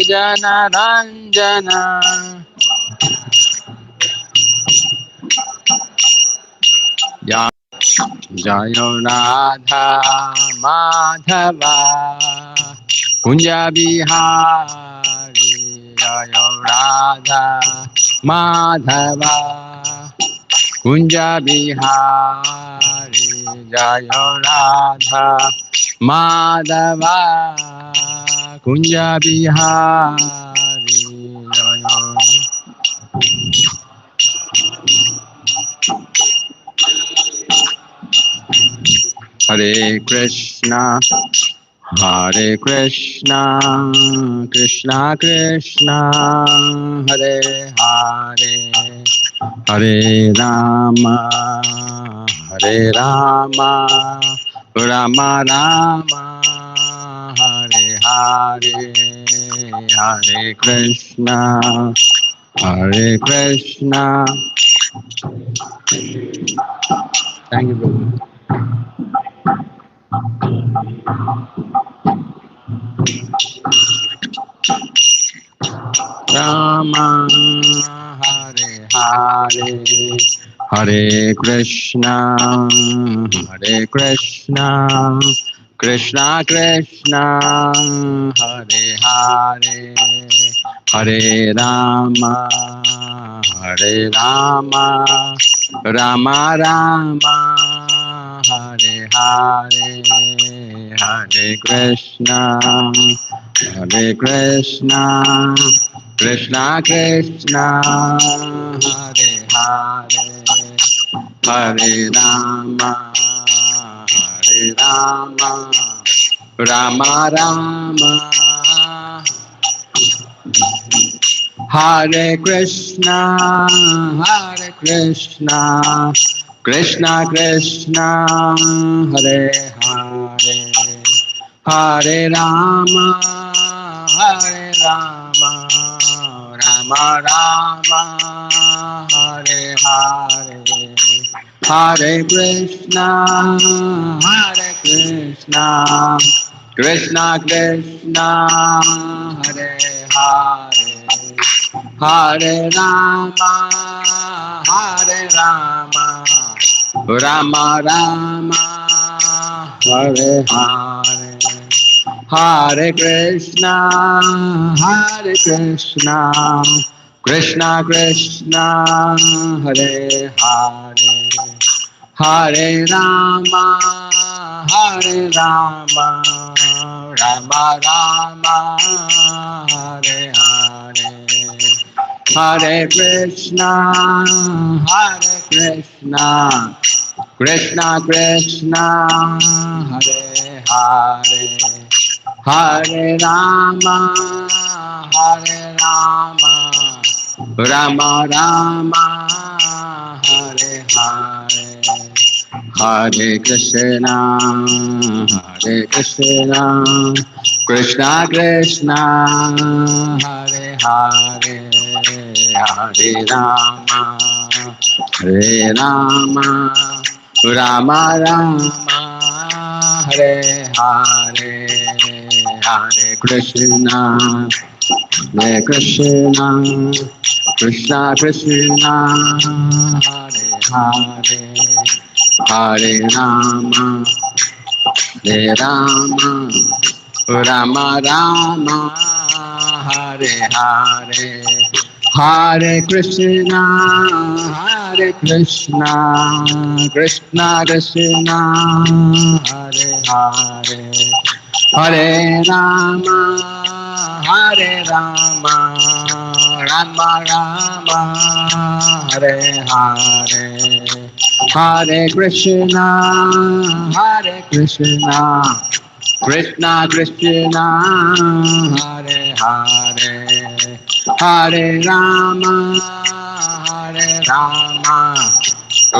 Janaranjana Jayo Radha Madhava Kunja Bihari Jayo Radha Madhava Kunja Bihari Jayo Radha Madhava Kunja Bihari Jayo Hare Krishna Hare Krishna Krishna Krishna Hare Hare Hare Rama Hare Rama Rama Rama Hare Hare Hare Krishna Hare Krishna. Thank you, brother. Rama Hare Hare Hare Krishna Krishna Krishna Hare Hare Hare Rama Rama Rama Hare Hare Hare Krishna Krishna Krishna Hare Hare Hare Rama Rama Rama Hare Krishna Krishna Krishna Hare Hare Hare Rama Rama Rama Hare Hare Hare Krishna Krishna Krishna Hare Hare Hare Rama Rama Rama Hare Hare Hare Krishna Krishna Krishna Hare Hare Hare Rama Rama Rama Hare Hare Hare Krishna Krishna Krishna Hare Hare Hare Rama Rama Rama Hare Hare Hare Krishna Krishna Krishna Hare Hare Hare Rama Rama Rama Hare Hare Hare Krishna Krishna Krishna Hare Hare Hare Rama Rama Rama Hare Hare Hare Krishna Krishna Krishna Hare Hare Hare Rama Rama Rama Hare Hare Hare Krishna Krishna Krishna Hare Hare Hare Rama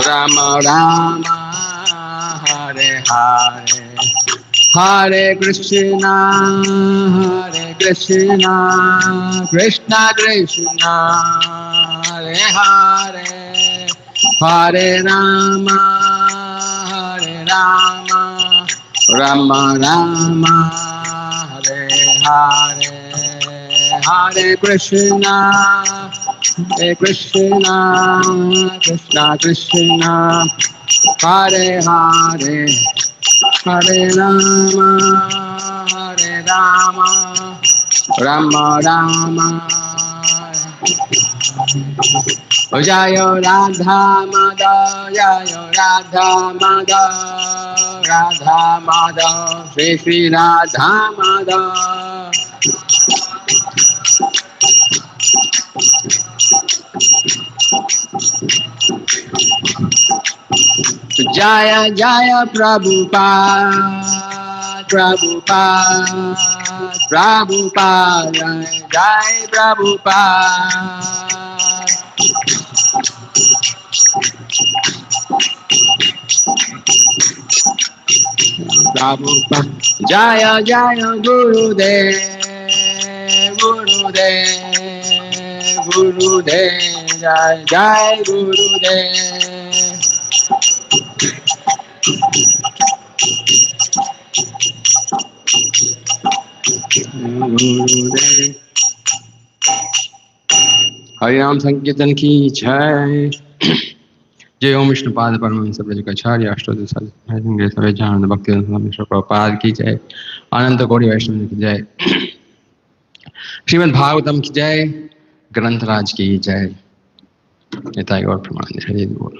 Rama Rama Hare Hare Hare Krishna Krishna Krishna Hare Hare Hare Rama Rama Rama Hare Hare Hare Krishna, Hare Krishna, Krishna Krishna, Hare Hare, Hare Rama, Hare Rama, Rama Rama. Jaya Radha Madhav, Jaya Radha Madhav, Radha Madhav, Shri Shri Radha Madhav. Jaya Jaya Prabhupada, Prabhupada, Prabhupada, Jai Prabhupada. Prabhupada. Jaya Jaya Gurudev, Gurudev, Gurudev, Jai Jai Gurudev. Gurudev. हरिनाम संकीर्तन की जय। जय ओम विष्णुपाद परमहंस प्रभुपाचार्य अष्टोत्तर सवे जानंद भक्ति प्रभुपाद की जय। अनंत कोटि वैष्णव की जय। श्रीमद् भागवतम की जय। ग्रंथराज की जय। निताई गौर प्रमाण। हरे बोल।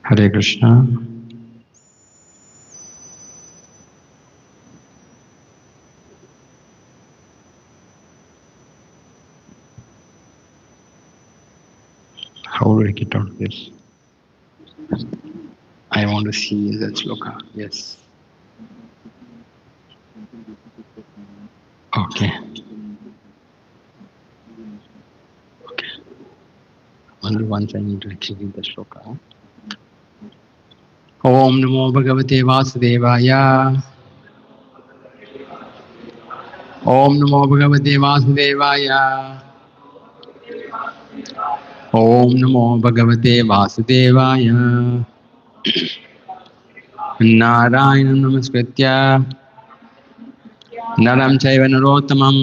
हरे Krishna. How do I get out of this? I want to see that shloka. Yes. Okay. Okay. Only once I need to actually read the shloka. Om Namo Bhagavate Vasudevaya. Om Namo Bhagavate Vasudevaya. Om Namo Bhagavate Vasudevaya. Narayanam Namaskritya Naram Chaiva Narottamam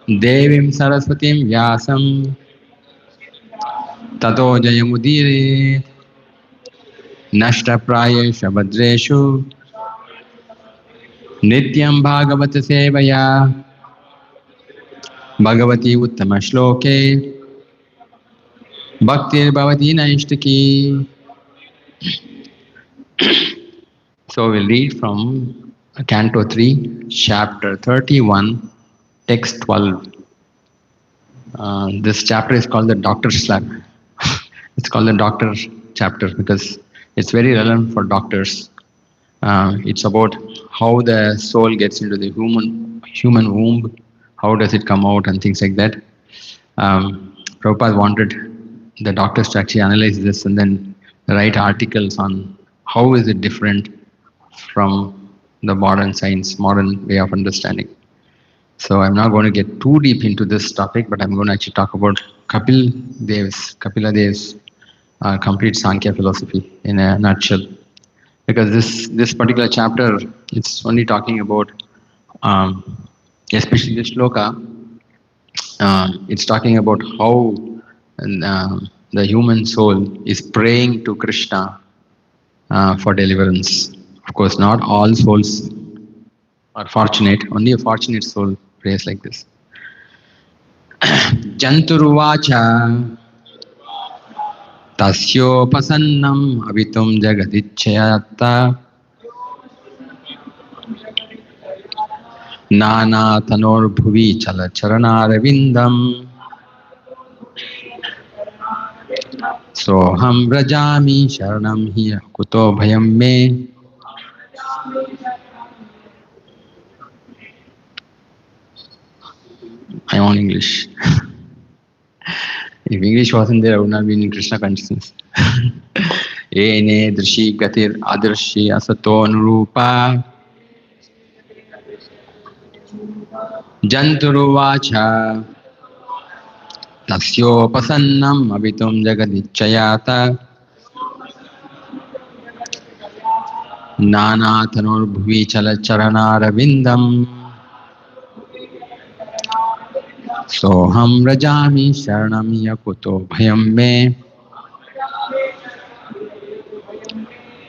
Devim Saraswatim Vyasam Tato Jayamudire Nashta Prayesha Bhadreshu Nityam Bhagavata Sevaya Bhagavati Uttama Shloke Bhaktir Bhavati Naishtaki. So we'll read from Canto 3, Chapter 31, Text 12. This chapter is called the Doctor's Slap. It's called the Doctor chapter because it's very relevant for doctors. It's about how the soul gets into the human womb, how does it come out, and things like that. Prabhupada wanted the doctors to actually analyze this and then write articles on how is it different from the modern science, modern way of understanding. So I'm not going to get too deep into this topic, but I'm going to actually talk about Kapila Dev's complete Sankhya philosophy in a nutshell. Because this particular chapter, it's only talking about, especially this shloka, it's talking about how the human soul is praying to Krishna for deliverance. Of course, not all souls are fortunate. Only a fortunate soul prays like this. Janturuvacha tasyopasannam avitum jagadichayata nana tanor bhuvi chala charanarvindam soham vrajami sharanam hi kuto bhayam me. I want English. If English wasn't there, I would not be in Krishna consciousness. Ene drishi gatir adrashi asato nurupa janturuvacha tasyopasannam avitum jagadichayata नानातनोर्भुवि चलच्चरणारविन्दम् सोऽहं व्रजामि शरणं यकुतो भयं मे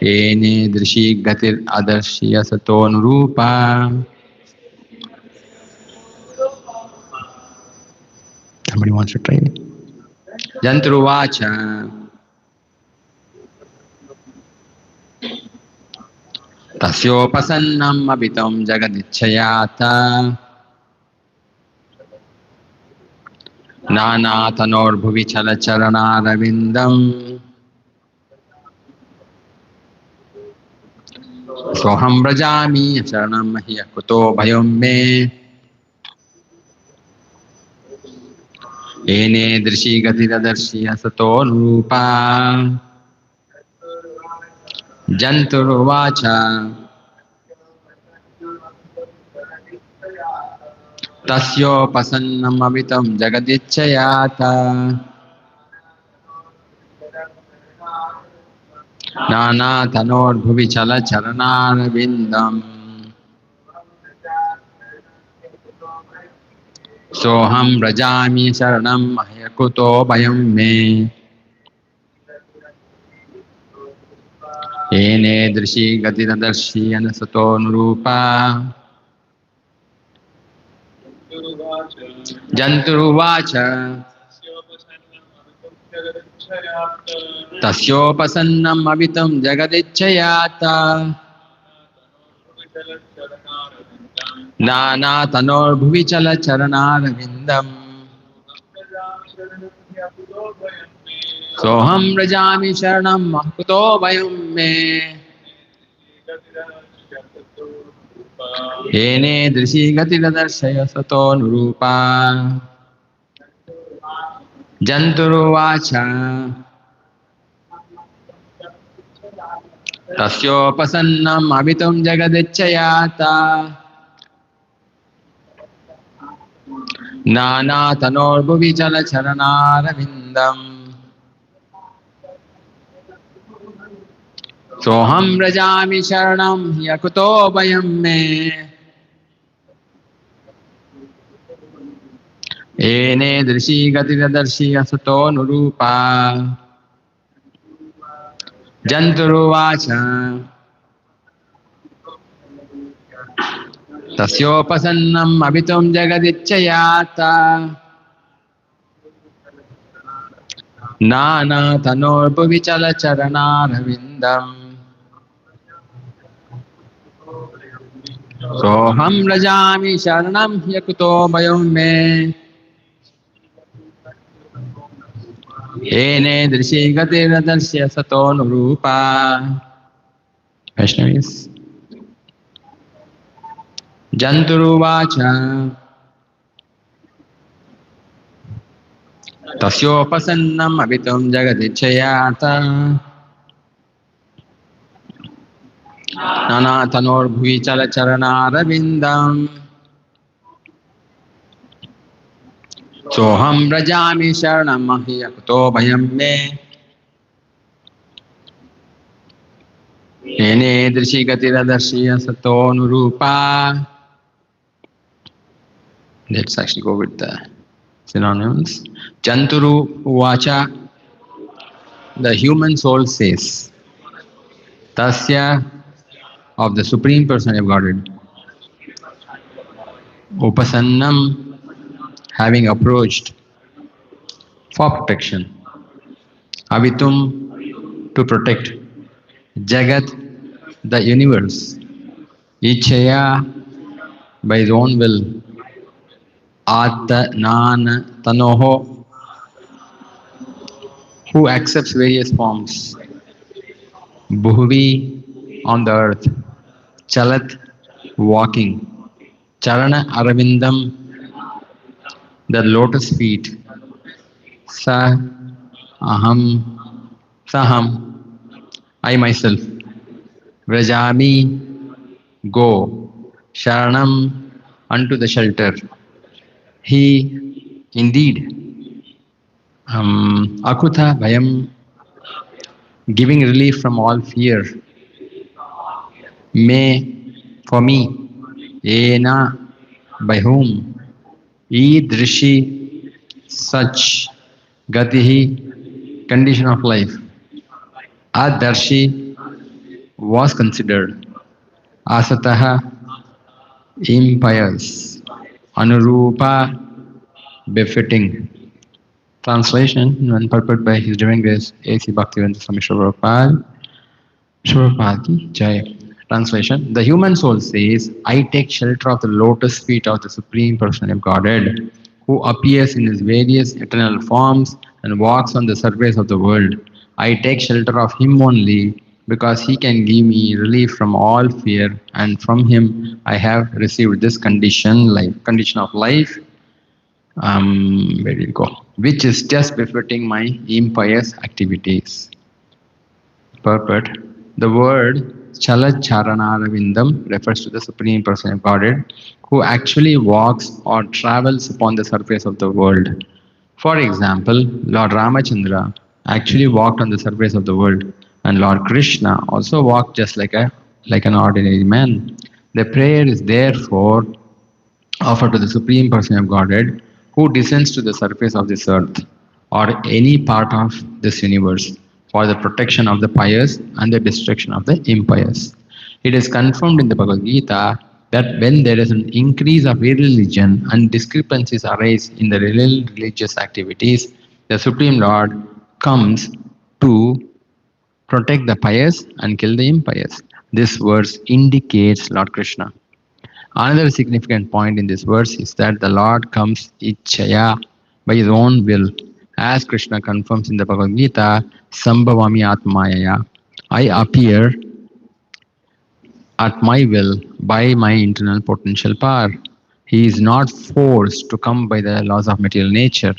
येनेदृशी गतिरदर्शि असतोऽनुरूपा. Somebody wants to try it? Jantruvacha Tasyopasannam abitam jagadichayata Nanatanorbhuvi chalacharanaravindam Soham brajami charanam hiyakuto bhayam me Ene drishi gatiradarshi asato nurupa Janturuvacha Tasyopasannam abitam jagadichayata Nanatanorbhuvi chalacharanaravindam Soham brajami saranam ahyakuto bhayam me Ene drishi gatiradarshi anasato nurupa Janturuvacha Tasyopasannam abitam jagadichayata Nanatanorbhuvi chalacharanaravindam Soham brajami sharanam ahyakuto bhayam me Ene drishi gatiradarshaya sato nurupa Janturuvacha Tasyopasannam abitam jagadichayata Nanatanorbhuvi chalacharanaravindam Soham brajami sharanam hyakuto bhayam me Ene drishi gatiradarshi asato nurupa Janturuvacha Tasyopasannam abitam jagadichayata Nanatanorbhuvi chalacharanaravindam Soham brajami sharanam hyakuto bhayam me Ene drishi gatiradarshi asato nurupa. Vaishnavis. Janturuvacha Tasyopasannam abitam jagadichayata Nanatanorbhuvi chalacharanaravindam Soham brajami sharanam ahyakuto bhayam me Ene drishi gatiradarshi asato nurupa. Let's actually go with the synonyms. Janturu Vacha, the human soul says, Tasya, of the Supreme Personality of Godhead, Upasannam, having approached for protection, Avitum, to protect, Jagat, the universe, Ichaya, by his own will, Atta Nana Tanoho, who accepts various forms, Bhuvi, on the earth, Chalat, walking, Charana Aravindam, the lotus feet, Sa Aham, Saham, I myself, Vrajami, go, Sharanam, unto the shelter. He, indeed, Akutha Bhayam, giving relief from all fear. May, for me, Ena, by whom, Idrishi, such, Gatihi, condition of life, Adarshi was considered, Asataha, impious, Anurupa, befitting. Translation, when purported by His Divine Grace A.C. Bhaktivedanta Swami Prabhupada, Prabhupada Jai. Translation, the human soul says, I take shelter of the lotus feet of the Supreme Personality of Godhead, who appears in his various eternal forms and walks on the surface of the world. I take shelter of him only because he can give me relief from all fear, and from him I have received this condition of life, where did it go? Which is just befitting my impious activities. Purport. The word Chalacharanaravindam refers to the Supreme Person of Godhead who actually walks or travels upon the surface of the world. For example, Lord Ramachandra actually walked on the surface of the world, and Lord Krishna also walked just like an ordinary man. The prayer is therefore offered to the Supreme Person of Godhead who descends to the surface of this earth or any part of this universe for the protection of the pious and the destruction of the impious. It is confirmed in the Bhagavad Gita that when there is an increase of irreligion and discrepancies arise in the religious activities, the Supreme Lord comes to protect the pious and kill the impious. This verse indicates Lord Krishna. Another significant point in this verse is that the Lord comes ichchaya, by his own will. As Krishna confirms in the Bhagavad Gita, Sambhavami Atmayaya, I appear at my will by my internal potential power. He is not forced to come by the laws of material nature.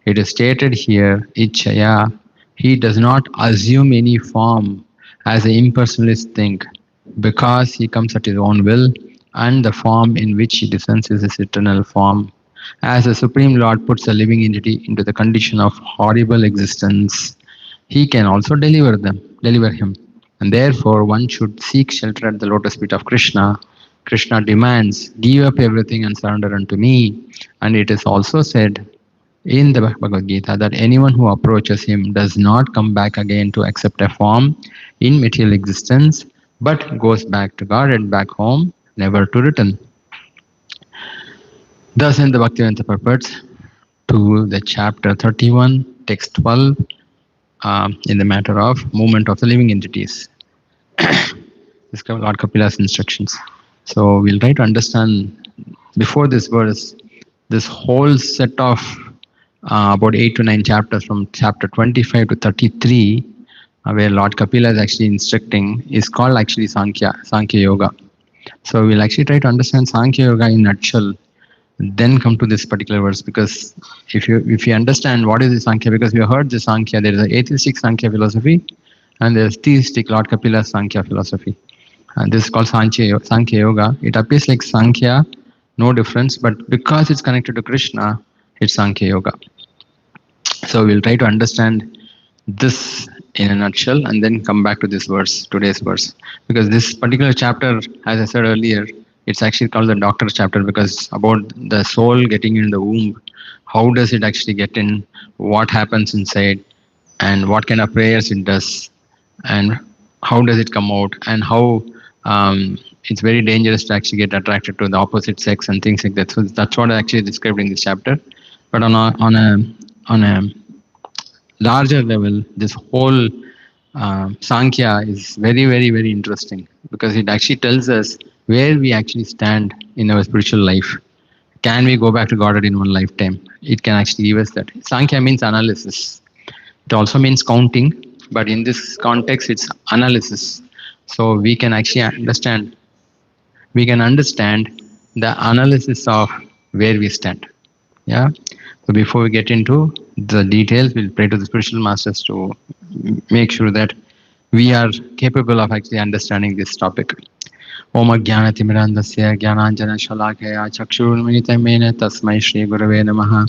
It is stated here, ichchaya, he does not assume any form as the impersonalists think, because he comes at his own will, and the form in which he descends is his eternal form. As the Supreme Lord puts a living entity into the condition of horrible existence, he can also deliver him. And therefore, one should seek shelter at the lotus feet of Krishna. Krishna demands, give up everything and surrender unto me. And it is also said in the Bhagavad Gita that anyone who approaches him does not come back again to accept a form in material existence, but goes back to God and back home, never to return. Thus, in the Bhaktivedanta purports to the chapter 31, text 12, in the matter of movement of the living entities. This is Lord Kapila's instructions. So we'll try to understand before this verse, this whole set of about 8 to 9 chapters from chapter 25 to 33, where Lord Kapila is actually instructing, is called actually Sankhya Yoga. So we'll actually try to understand Sankhya Yoga in a nutshell, then come to this particular verse, because if you understand what is the Sankhya, because we have heard the Sankhya, there is an atheistic Sankhya philosophy and there is theistic Lord Kapila's Sankhya philosophy. And this is called Sankhya Yoga. It appears like Sankhya, no difference, but because it's connected to Krishna, it's Sankhya Yoga. So we'll try to understand this in a nutshell and then come back to this verse, today's verse. Because this particular chapter, as I said earlier, it's actually called the doctor's chapter because it's about the soul getting in the womb. How does it actually get in? What happens inside? And what kind of prayers it does? And how does it come out? And how it's very dangerous to actually get attracted to the opposite sex and things like that. So that's what I actually described in this chapter. But on a larger level, this whole Sankhya is very, very, very interesting because it actually tells us where we actually stand in our spiritual life. Can we go back to Godhead in one lifetime? It can actually give us that. Sankhya means analysis. It also means counting, but in this context, it's analysis. So we can actually understand. We can understand the analysis of where we stand. Yeah. So before we get into the details, we'll pray to the spiritual masters to make sure that we are capable of actually understanding this topic. Om Jnanatimirandasya Jnananjana Shalakaya Chakshurunmilitam Mena Tasmai Shri Gurave Namaha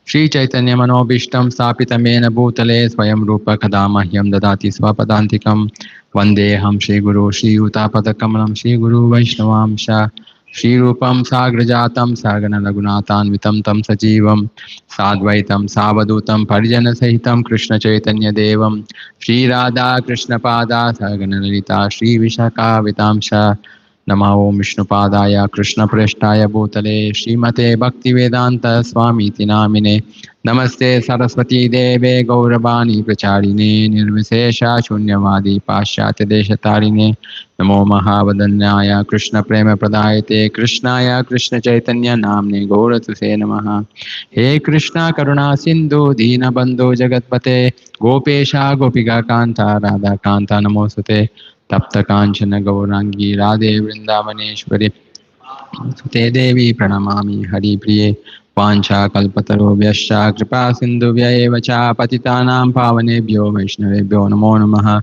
Shri Chaitanya Manobishtam Stapitamena Bhutale Swayam Rupa Kadamahyam Dadati Swapadantikam Vandeham Shri Guru Shri Utapada Kamalam Shri Guru Vaishnavamsha Shri Rupam Sagrajatam Sagana Lagunatan Vitam Tam Sajivam Sadvaitam Savadutam Parijana Sahitam Krishna Chaitanya Devam Shri Radha Krishna Pada Sagana Lalita Shri Vishaka Vitamsha Nama Om Vishnupadaya Krishna Preshtaya Bhutale Srimate Bhaktivedanta Swami Tinamine Namaste Saraswati Deve Gauravani Pracharine Nirvisesha Shunyavadi Paschatya Deshatarine Namo Mahavadanyaya Krishna Prema Pradayate Krishnaya Krishna Chaitanya Namne Gauratuse Namaha He Krishna Karuna Sindhu Dina Bandhu Jagatpate Gopesha Gopika Kanta Radha Kanta Namosute Tapta Kanchana Gaurangi Radhe Vrindavaneshwari Sute Devi Pranamami Hari Priye Pancha Kalpataro Vyascha Kripa Sindhu Vyayevacha Patitanam Pavanebhyo Vaishnavebhyo Namo Namaha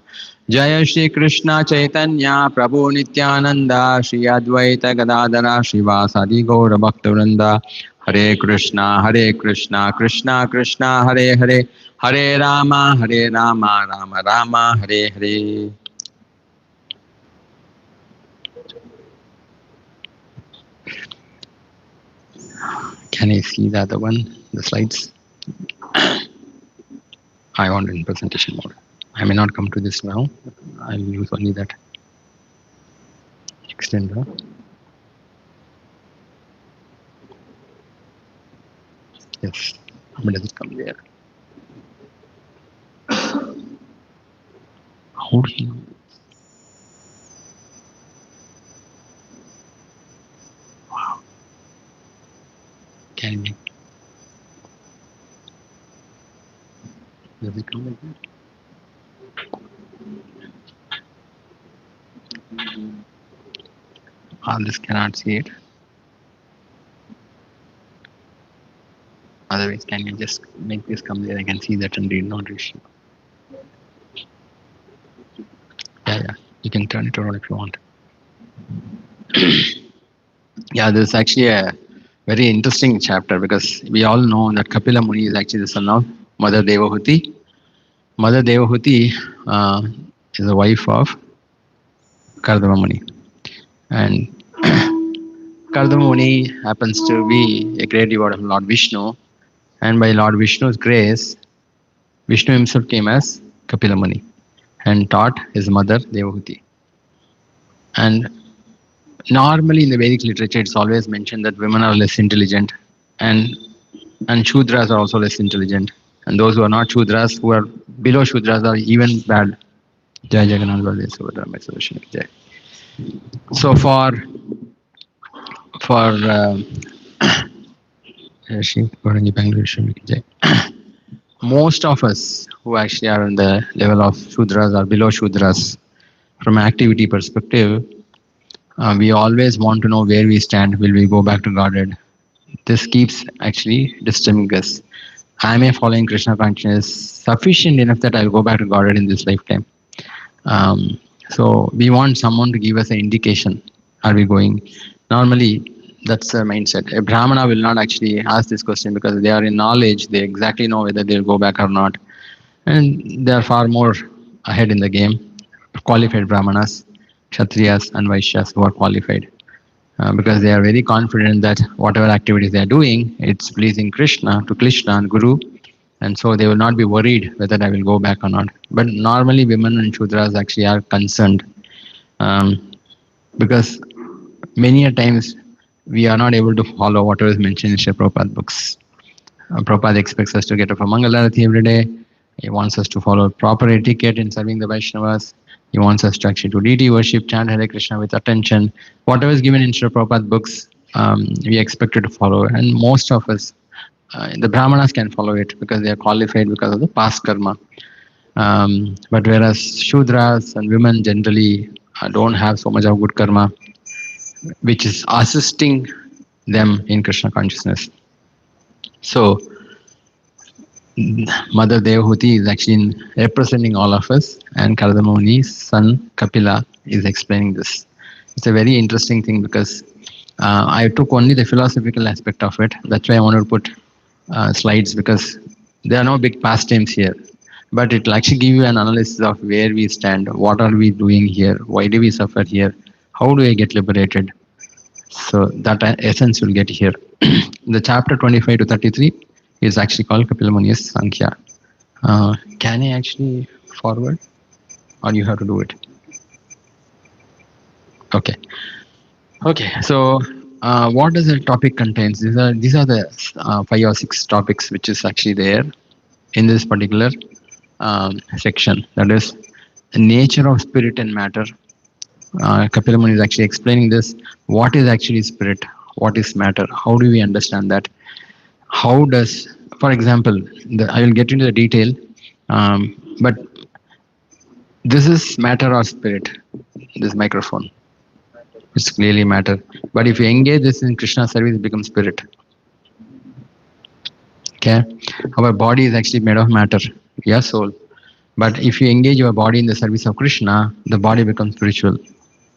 Jaya Shri Krishna Chaitanya Prabhu Nityananda Shri Advaita Gadadara Shivasadi Gaura Bhaktivinoda Hare Krishna Krishna Krishna Hare Hare Hare Rama Rama Rama Hare Hare. Can I see the other one, the slides? I want in presentation mode. I may not come to this now. I'll use only that extender. Yes, but does it come there? How do you? Wow. Can I make? Does it come like that? All this cannot see it. Otherwise, can you just make this come there? I can see that and read not issue. Yeah. You can turn it around if you want. Yeah, this is actually a very interesting chapter because we all know that Kapila Muni is actually the son of Mother Devahuti. Mother Devahuti is the wife of Kardama Muni. And Kardama Muni happens to be a great devotee of Lord Vishnu. And by Lord Vishnu's grace, Vishnu himself came as Kapila Muni and taught his mother Devahuti. And normally in the Vedic literature, it's always mentioned that women are less intelligent and Shudras are also less intelligent. And those who are not Shudras, who are below Shudras, are even bad. Jai Jagannath Baladev Subhadra Mai Sudarshan Ki Jai. So for most of us who actually are on the level of Shudras or below Shudras, from an activity perspective, we always want to know where we stand. Will we go back to Godhead? This keeps actually disturbing us. Am I following Krishna consciousness sufficient enough that I'll go back to Godhead in this lifetime? So we want someone to give us an indication. Are we going? Normally, that's the mindset. A Brahmana will not actually ask this question because they are in knowledge. They exactly know whether they'll go back or not. And they are far more ahead in the game. Qualified Brahmanas, Kshatriyas and Vaishyas who are qualified. Because they are very confident that whatever activities they are doing, it's pleasing Krishna and Guru. And so they will not be worried whether I will go back or not. But normally women and Shudras actually are concerned. Because many a times we are not able to follow whatever is mentioned in Sri Prabhupada books. Prabhupada expects us to get up a Mangalarati every day. He wants us to follow proper etiquette in serving the Vaishnavas. He wants us to actually do deity worship, chant Hare Krishna with attention. Whatever is given in Sri Prabhupada books, we expected to follow. And most of us, the Brahmanas can follow it because they are qualified because of the past karma. But whereas Shudras and women generally don't have so much of good karma, which is assisting them in Krishna consciousness. So, Mother Devahuti is actually representing all of us, and Kardama Muni's son Kapila is explaining this. It's a very interesting thing because I took only the philosophical aspect of it. That's why I wanted to put slides because there are no big pastimes here. But it will actually give you an analysis of where we stand, what are we doing here, why do we suffer here, how do I get liberated. So that essence you'll get here. The chapter 25 to 33 is actually called Kapila Muni's Sankhya. Can I actually forward or you have to do it? Okay. Okay. So what does the topic contains? These are the 5 or 6 topics which is actually there in this particular section. That is the nature of spirit and matter. Kapila Muni is actually explaining this. What is actually spirit? What is matter? How do we understand that? How does, for example, I will get into the detail, but this is matter or spirit. This microphone, it's clearly matter. But if you engage this in Krishna service, it becomes spirit. Okay, our body is actually made of matter, your soul. But if you engage your body in the service of Krishna, the body becomes spiritual.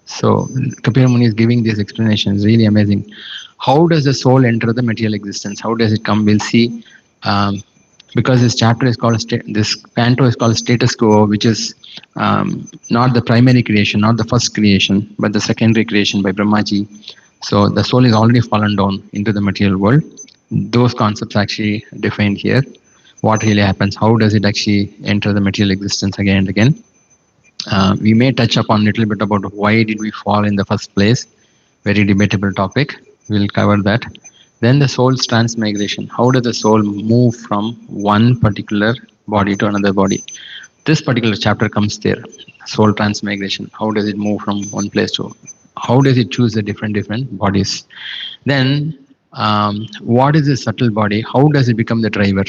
So Kapila Muni is giving these explanations, really amazing. How does the soul enter the material existence? How does it come? We'll see. Because this chapter is called, this canto is called status quo, which is not the primary creation, not the first creation, but the secondary creation by Brahmaji. So the soul is already fallen down into the material world. Those concepts actually defined here. What really happens? How does it actually enter the material existence again and again? We may touch upon a little bit about why did we fall in the first place. Very debatable topic. We'll cover that. Then the soul's transmigration. How does the soul move from one particular body to another body? This particular chapter comes there. Soul transmigration. How does it move from one place to? How does it choose the different bodies? Then, what is the subtle body? How does it become the driver?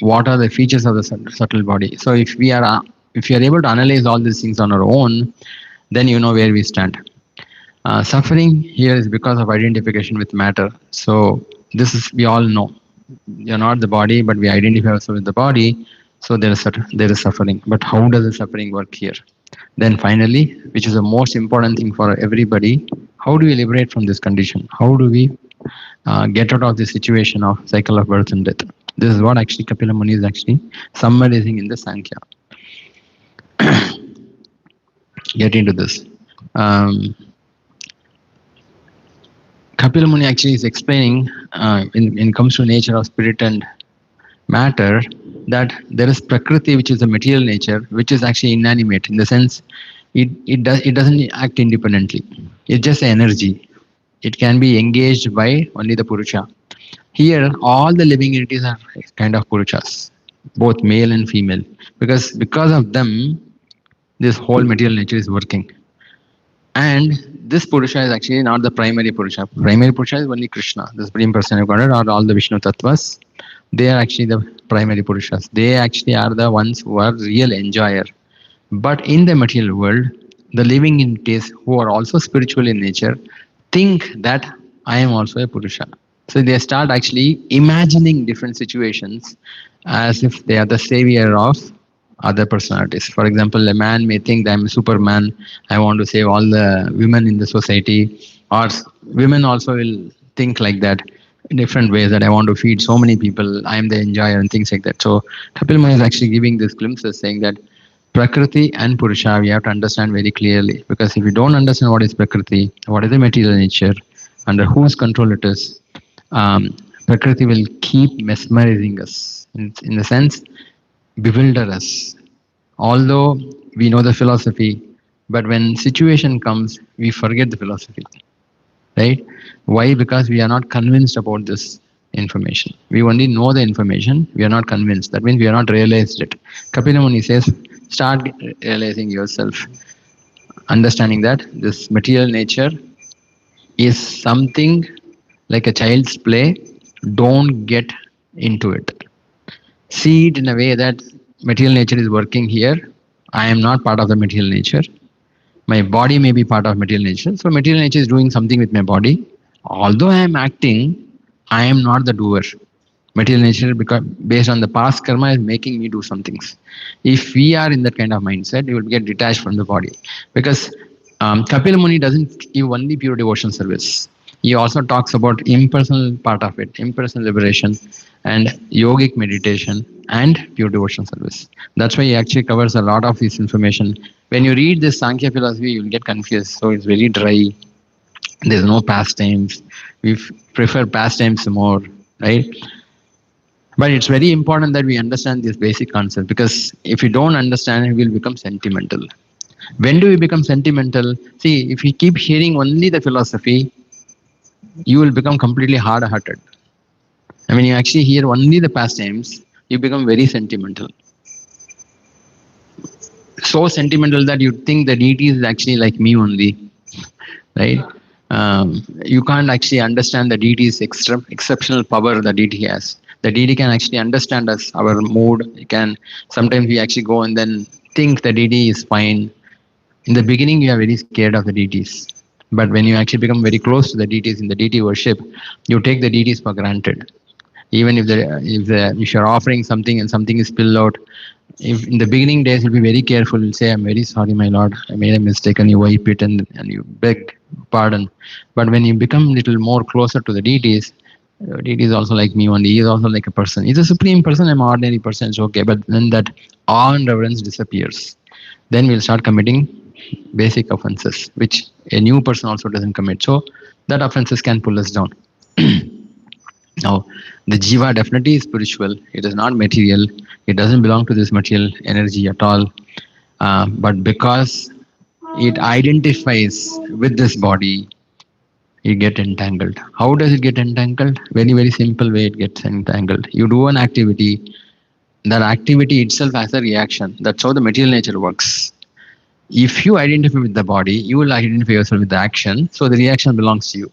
What are the features of the subtle body? So if we are able to analyze all these things on our own, then you know where we stand. Suffering here is because of identification with matter. So this is, we all know, you're not the body, but we identify ourselves with the body. So there is suffering. But how does the suffering work here? Then finally, which is the most important thing for everybody, how do we liberate from this condition? How do we get out of the situation of cycle of birth and death? This is what actually Kapila Muni is actually summarizing in the Sankhya. Get into this. Kapila Muni actually is explaining, when it comes to nature of spirit and matter, that there is Prakriti, which is the material nature, which is actually inanimate in the sense it doesn't act independently. It's just energy. It can be engaged by only the Purusha. Here, all the living entities are kind of Purushas, both male and female, because of them, this whole material nature is working. And this Purusha is actually not the primary Purusha. Primary Purusha is only Krishna, the Supreme Person of Godhead, or all the Vishnu Tattvas. They are actually the primary Purushas. They actually are the ones who are real enjoyer. But in the material world, the living entities who are also spiritual in nature think that I am also a Purusha. So they start actually imagining different situations as if they are the savior of other personalities. For example, a man may think that I'm a Superman, I want to save all the women in the society, or women also will think like that in different ways, that I want to feed so many people, I am the enjoyer and things like that. So Kapil Muni is actually giving this glimpses saying that Prakriti and Purusha we have to understand very clearly, because if you don't understand what is Prakriti, what is the material nature, under whose control it is, Prakriti will keep mesmerizing us, in the sense bewilder us. Although we know the philosophy, but when situation comes, we forget the philosophy, right? Why? Because we are not convinced about this information. We only know the information, we are not convinced. That means we are not realized it. Kapila Muni says, start realizing yourself, understanding that this material nature is something like a child's play. Don't get into it. See it in a way that material nature is working here. I am not part of the material nature. My body may be part of material nature. So material nature is doing something with my body. Although I am acting, I am not the doer. Material nature, because based on the past karma, is making me do some things. If we are in that kind of mindset, you will get detached from the body. Because Kapil Muni doesn't give only pure devotion service. He also talks about impersonal part of it, impersonal liberation, and yogic meditation and pure devotion service. That's why he actually covers a lot of this information. When you read this Sankhya philosophy, you'll get confused. So it's very dry. There's no pastimes. Prefer pastimes more, right? But it's very important that we understand this basic concept, because if we don't understand it, we'll become sentimental. When do we become sentimental? See, if you keep hearing only the philosophy, you will become completely hard-hearted. And when you actually hear only the pastimes, you become very sentimental. So sentimental that you think the deity is actually like me only, right? You can't actually understand the deity's exceptional power the deity has. The deity can actually understand us, our mood. It can sometimes we actually go and then think the deity is fine. In the beginning, you are very scared of the deities, but when you actually become very close to the deities in the deity worship, you take the deities for granted. Even if you're offering something and something is spilled out, if in the beginning days you'll be very careful, you'll say, I'm very sorry, my lord, I made a mistake, and you wipe it and you beg pardon. But when you become a little more closer to the deities, deity is also like me only, he is also like a person. He's a supreme person, I'm an ordinary person, it's okay. But then that awe and reverence disappears. Then we'll start committing basic offenses, which a new person also doesn't commit. So that offenses can pull us down. Now, the Jiva definitely is spiritual. It is not material. It doesn't belong to this material energy at all. But because it identifies with this body, it gets entangled. How does it get entangled? Very, very simple way it gets entangled. You do an activity, that activity itself has a reaction. That's how the material nature works. If you identify with the body, you will identify yourself with the action. So the reaction belongs to you.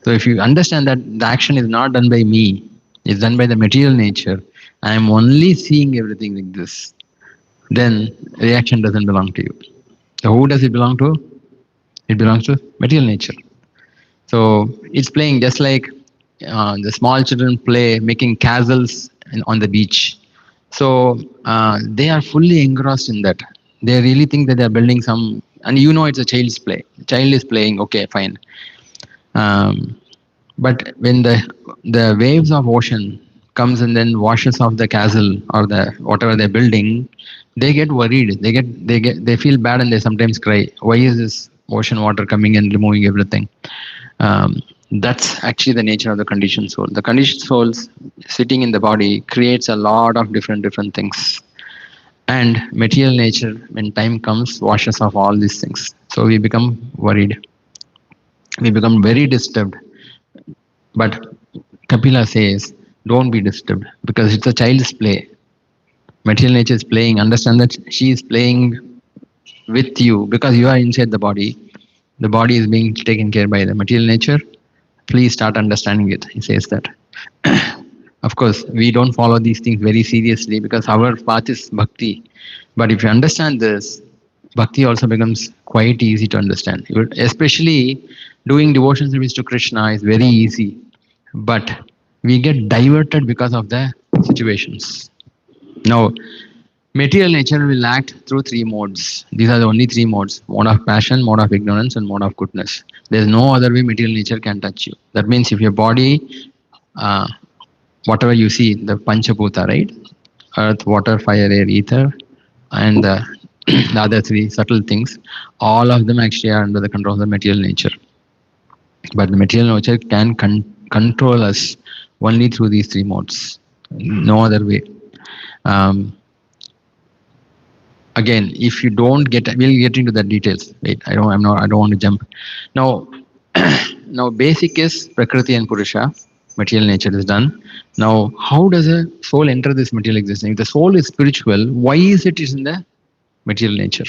So if you understand that the action is not done by me, it's done by the material nature, I am only seeing everything like this, then reaction doesn't belong to you. So who does it belong to? It belongs to material nature. So it's playing just like the small children play making castles on the beach. So they are fully engrossed in that. They really think that they are building some, and you know it's a child's play. The child is playing, okay, fine. But when the waves of ocean comes and then washes off the castle or the whatever they're building, they get worried. They feel bad and they sometimes cry. Why is this ocean water coming and removing everything? That's actually the nature of the conditioned soul. The conditioned souls sitting in the body creates a lot of different things. And material nature, when time comes, washes off all these things. So we become worried. We become very disturbed. But Kapila says, don't be disturbed because it's a child's play. Material nature is playing. Understand that she is playing with you because you are inside the body. The body is being taken care by the material nature. Please start understanding it. He says that. Of course, we don't follow these things very seriously because our path is bhakti. But if you understand this, bhakti also becomes quite easy to understand. Especially doing devotion service to Krishna is very easy. But we get diverted because of the situations. Now, material nature will act through three modes. These are the only three modes: mode of passion, mode of ignorance, and mode of goodness. There is no other way material nature can touch you. That means if your body, whatever you see, the Panchabhuta, right? Earth, water, fire, air, ether, and the other three subtle things, all of them actually are under the control of the material nature. But the material nature can control us only through these three modes. No other way. Again, if you don't get, we'll get into the details. Wait, I don't want to jump. Now, basic is Prakriti and Purusha. Material nature is done. Now, how does a soul enter this material existence? If the soul is spiritual, why is it in the material nature?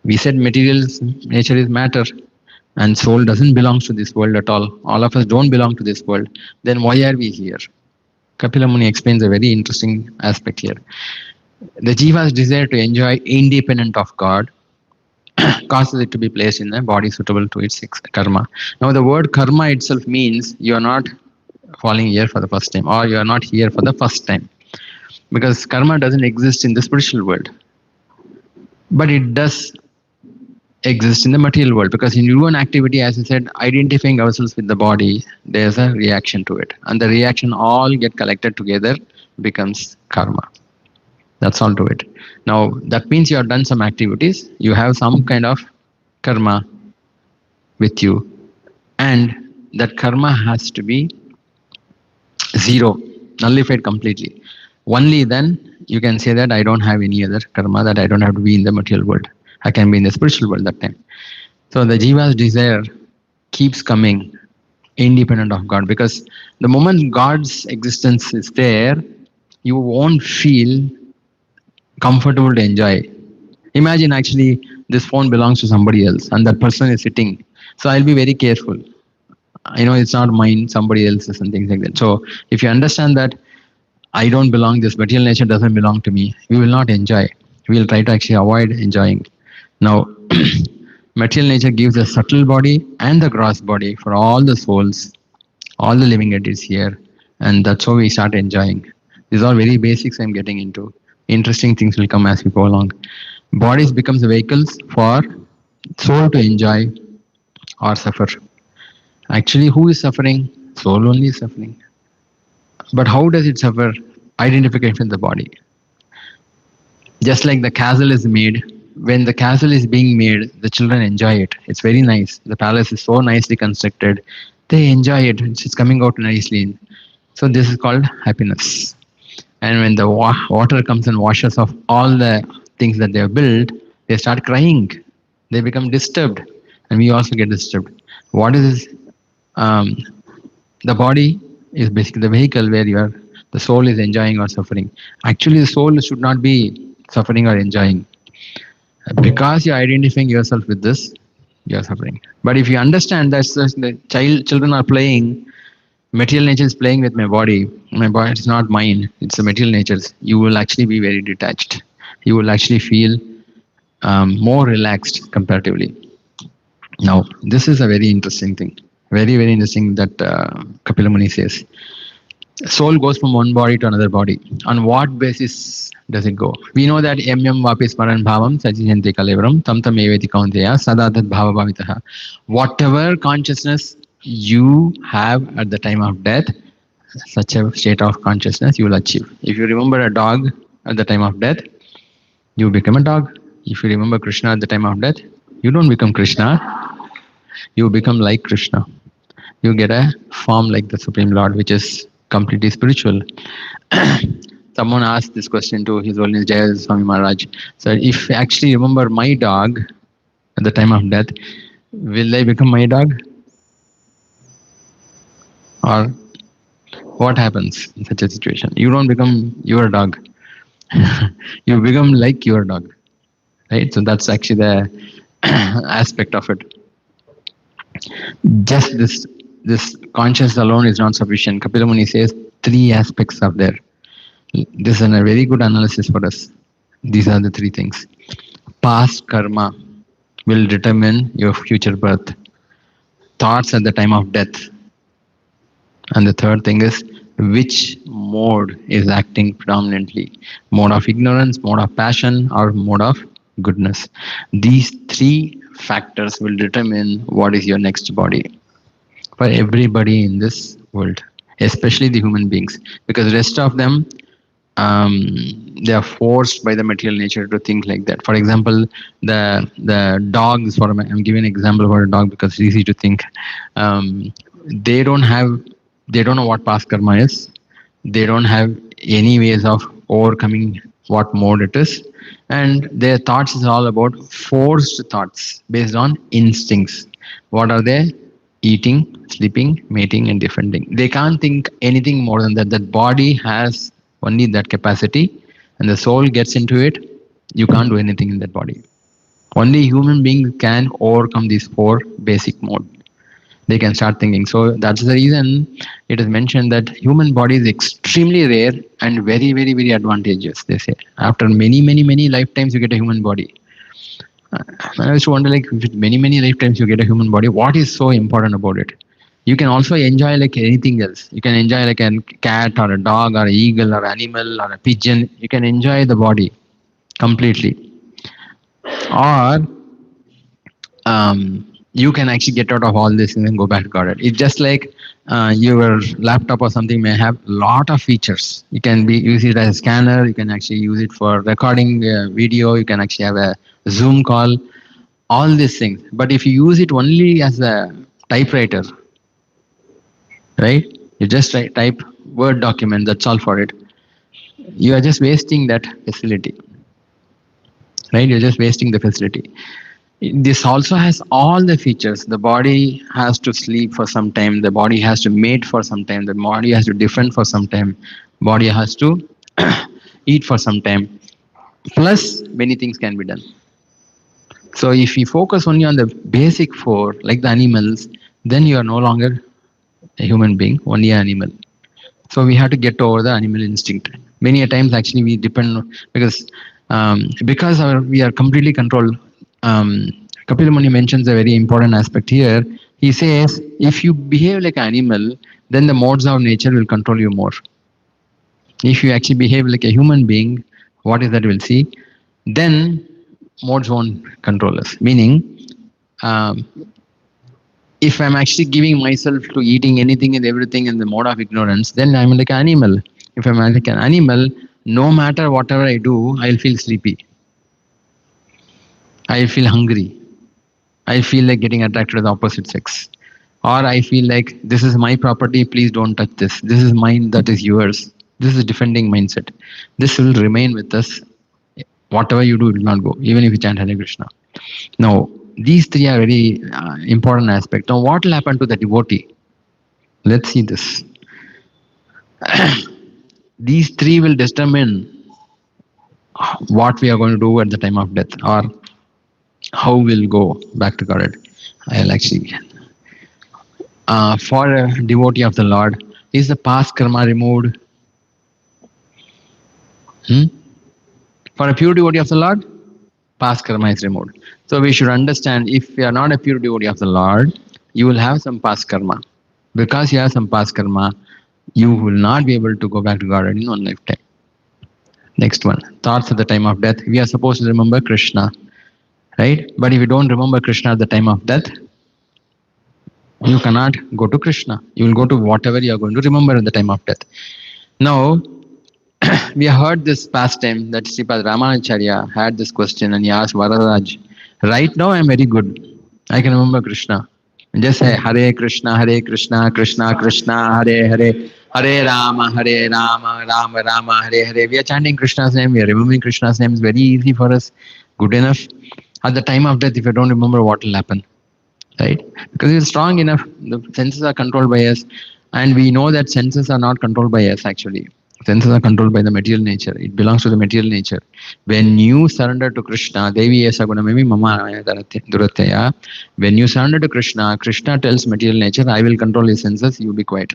We said material nature is matter, and soul doesn't belong to this world at all. All of us don't belong to this world. Then why are we here? Kapila Muni explains a very interesting aspect here. The jiva's desire to enjoy independent of God causes it to be placed in a body suitable to its karma. Now, the word karma itself means you are not falling here for the first time, or you are not here for the first time, because karma doesn't exist in the spiritual world, but it does exist in the material world, because in human activity, as I said, identifying ourselves with the body, there's a reaction to it, and the reaction all get collected together, becomes karma. That's all to it. Now that means you have done some activities, you have some kind of karma with you, and that karma has to be zero, nullified completely. Only then you can say that I don't have any other karma, that I don't have to be in the material world. I can be in the spiritual world that time. So the jiva's desire keeps coming independent of God, because the moment God's existence is there, you won't feel comfortable to enjoy. Imagine actually this phone belongs to somebody else and that person is sitting. So I'll be very careful. I know it's not mine, somebody else's and things like that. So if you understand that I don't belong, this material nature doesn't belong to me, we will not enjoy. We will try to actually avoid enjoying. Now, material nature gives a subtle body and the gross body for all the souls, all the living entities here, and that's how we start enjoying. These are very basics I'm getting into. Interesting things will come as we go along. Bodies becomes vehicles for soul to enjoy or suffer. Actually, who is suffering? Soul only is suffering. But how does it suffer? Identification with the body. Just like the castle is made, when the castle is being made, the children enjoy it. It's very nice. The palace is so nicely constructed. They enjoy it. It's coming out nicely. So this is called happiness. And when the water comes and washes off all the things that they have built, they start crying. They become disturbed. And we also get disturbed. What is this? The body is basically the vehicle where the soul is enjoying or suffering. Actually, the soul should not be suffering or enjoying. Because you're identifying yourself with this, you're suffering. But if you understand that the children are playing, material nature is playing with my body is not mine, it's the material nature's, you will actually be very detached. You will actually feel more relaxed comparatively. Now, this is a very interesting thing. Very, very interesting that Kapila Muni says. Soul goes from one body to another body. On what basis does it go? We know that yam vapi smaran bhavam sachiyanti kalevaram tam tam eveti kaunteya sadatat bhava bhavitaha. Whatever consciousness you have at the time of death, such a state of consciousness you will achieve. If you remember a dog at the time of death, you become a dog. If you remember Krishna at the time of death, you don't become Krishna, you become like Krishna. You get a form like the Supreme Lord, which is completely spiritual. Someone asked this question to His Holiness Jaya Swami Maharaj. So, if I actually remember my dog at the time of death, will I become my dog? Or what happens in such a situation? You don't become your dog. You become like your dog. Right? So that's actually the aspect of it. Just this conscience alone is not sufficient. Kapila Muni says 3 aspects are there. This is a very good analysis for us. These are the 3 things. Past karma will determine your future birth. Thoughts at the time of death. And the third thing is which mode is acting predominantly. Mode of ignorance, mode of passion, or mode of goodness. These 3 factors will determine what is your next body. For everybody in this world, especially the human beings, because the rest of them, they are forced by the material nature to think like that. For example, the dogs, I'm giving an example for a dog because it's easy to think. They don't know what past karma is. They don't have any ways of overcoming what mode it is. And their thoughts is all about forced thoughts based on instincts. What are they? Eating, sleeping, mating, and defending. They can't think anything more than that. That body has only that capacity, and the soul gets into it. You can't do anything in that body. Only human beings can overcome these 4 basic modes. They can start thinking. So that's the reason it is mentioned that human body is extremely rare and very, very, very advantageous, they say. After many, many, many lifetimes, you get a human body. I used to wonder, like, with many, many lifetimes you get a human body, what is so important about it? You can also enjoy like anything else. You can enjoy like a cat or a dog or an eagle or animal or a pigeon. You can enjoy the body completely. Or you can actually get out of all this and then go back to Godhead. It's just like your laptop or something may have a lot of features. You can be use it as a scanner. You can actually use it for recording video. You can actually have a Zoom call. All these things. But if you use it only as a typewriter, right? You just type Word document. That's all for it. You are just wasting that facility, right? You're just wasting the facility. This also has all the features. The body has to sleep for some time. The body has to mate for some time. The body has to defend for some time. Body has to eat for some time. Plus, many things can be done. So if you focus only on the basic four, like the animals, then you are no longer a human being, only an animal. So we have to get over the animal instinct. Many a times, actually, we depend because we are completely controlled. Kapil Muni mentions a very important aspect here. He says, if you behave like an animal, then the modes of nature will control you more. If you actually behave like a human being, what is that we'll see? Then modes won't control us. Meaning, um, if I'm actually giving myself to eating anything and everything in the mode of ignorance, then I'm like an animal. If I'm like an animal, no matter whatever I do, I'll feel sleepy. I'll feel hungry. I feel like getting attracted to the opposite sex. Or I feel like this is my property, please don't touch this. This is mine, that is yours. This is defending mindset. This will remain with us. Whatever you do, it will not go, even if you chant Hare Krishna. Now, these three are very important aspects. Now, what will happen to the devotee? Let's see this. These three will determine what we are going to do at the time of death, or how we'll go back to God. I'll actually, for a devotee of the Lord, is the past karma removed? For a pure devotee of the Lord, past karma is removed. So we should understand, if you are not a pure devotee of the Lord, you will have some past karma. Because you have some past karma, you will not be able to go back to God in one lifetime. Next one, thoughts at the time of death. We are supposed to remember Krishna, right? But if you don't remember Krishna at the time of death, you cannot go to Krishna. You will go to whatever you are going to remember at the time of death. Now, we heard this past time that Sripad Ramanacharya had this question and he asked Varadaj, right now I am very good. I can remember Krishna. Just say Hare Krishna, Krishna Krishna, Hare Hare, Hare Rama, Rama Rama, Hare Hare. We are chanting Krishna's name, we are remembering Krishna's name. It's very easy for us, good enough. At the time of death, if you don't remember, what will happen? Right? Because it's strong enough, the senses are controlled by us, and we know that senses are not controlled by us actually. Senses are controlled by the material nature. It belongs to the material nature. When you surrender to Krishna, Devi esa gunamemi mama durataya. When you surrender to Krishna, Krishna tells material nature, I will control your senses, you be quiet.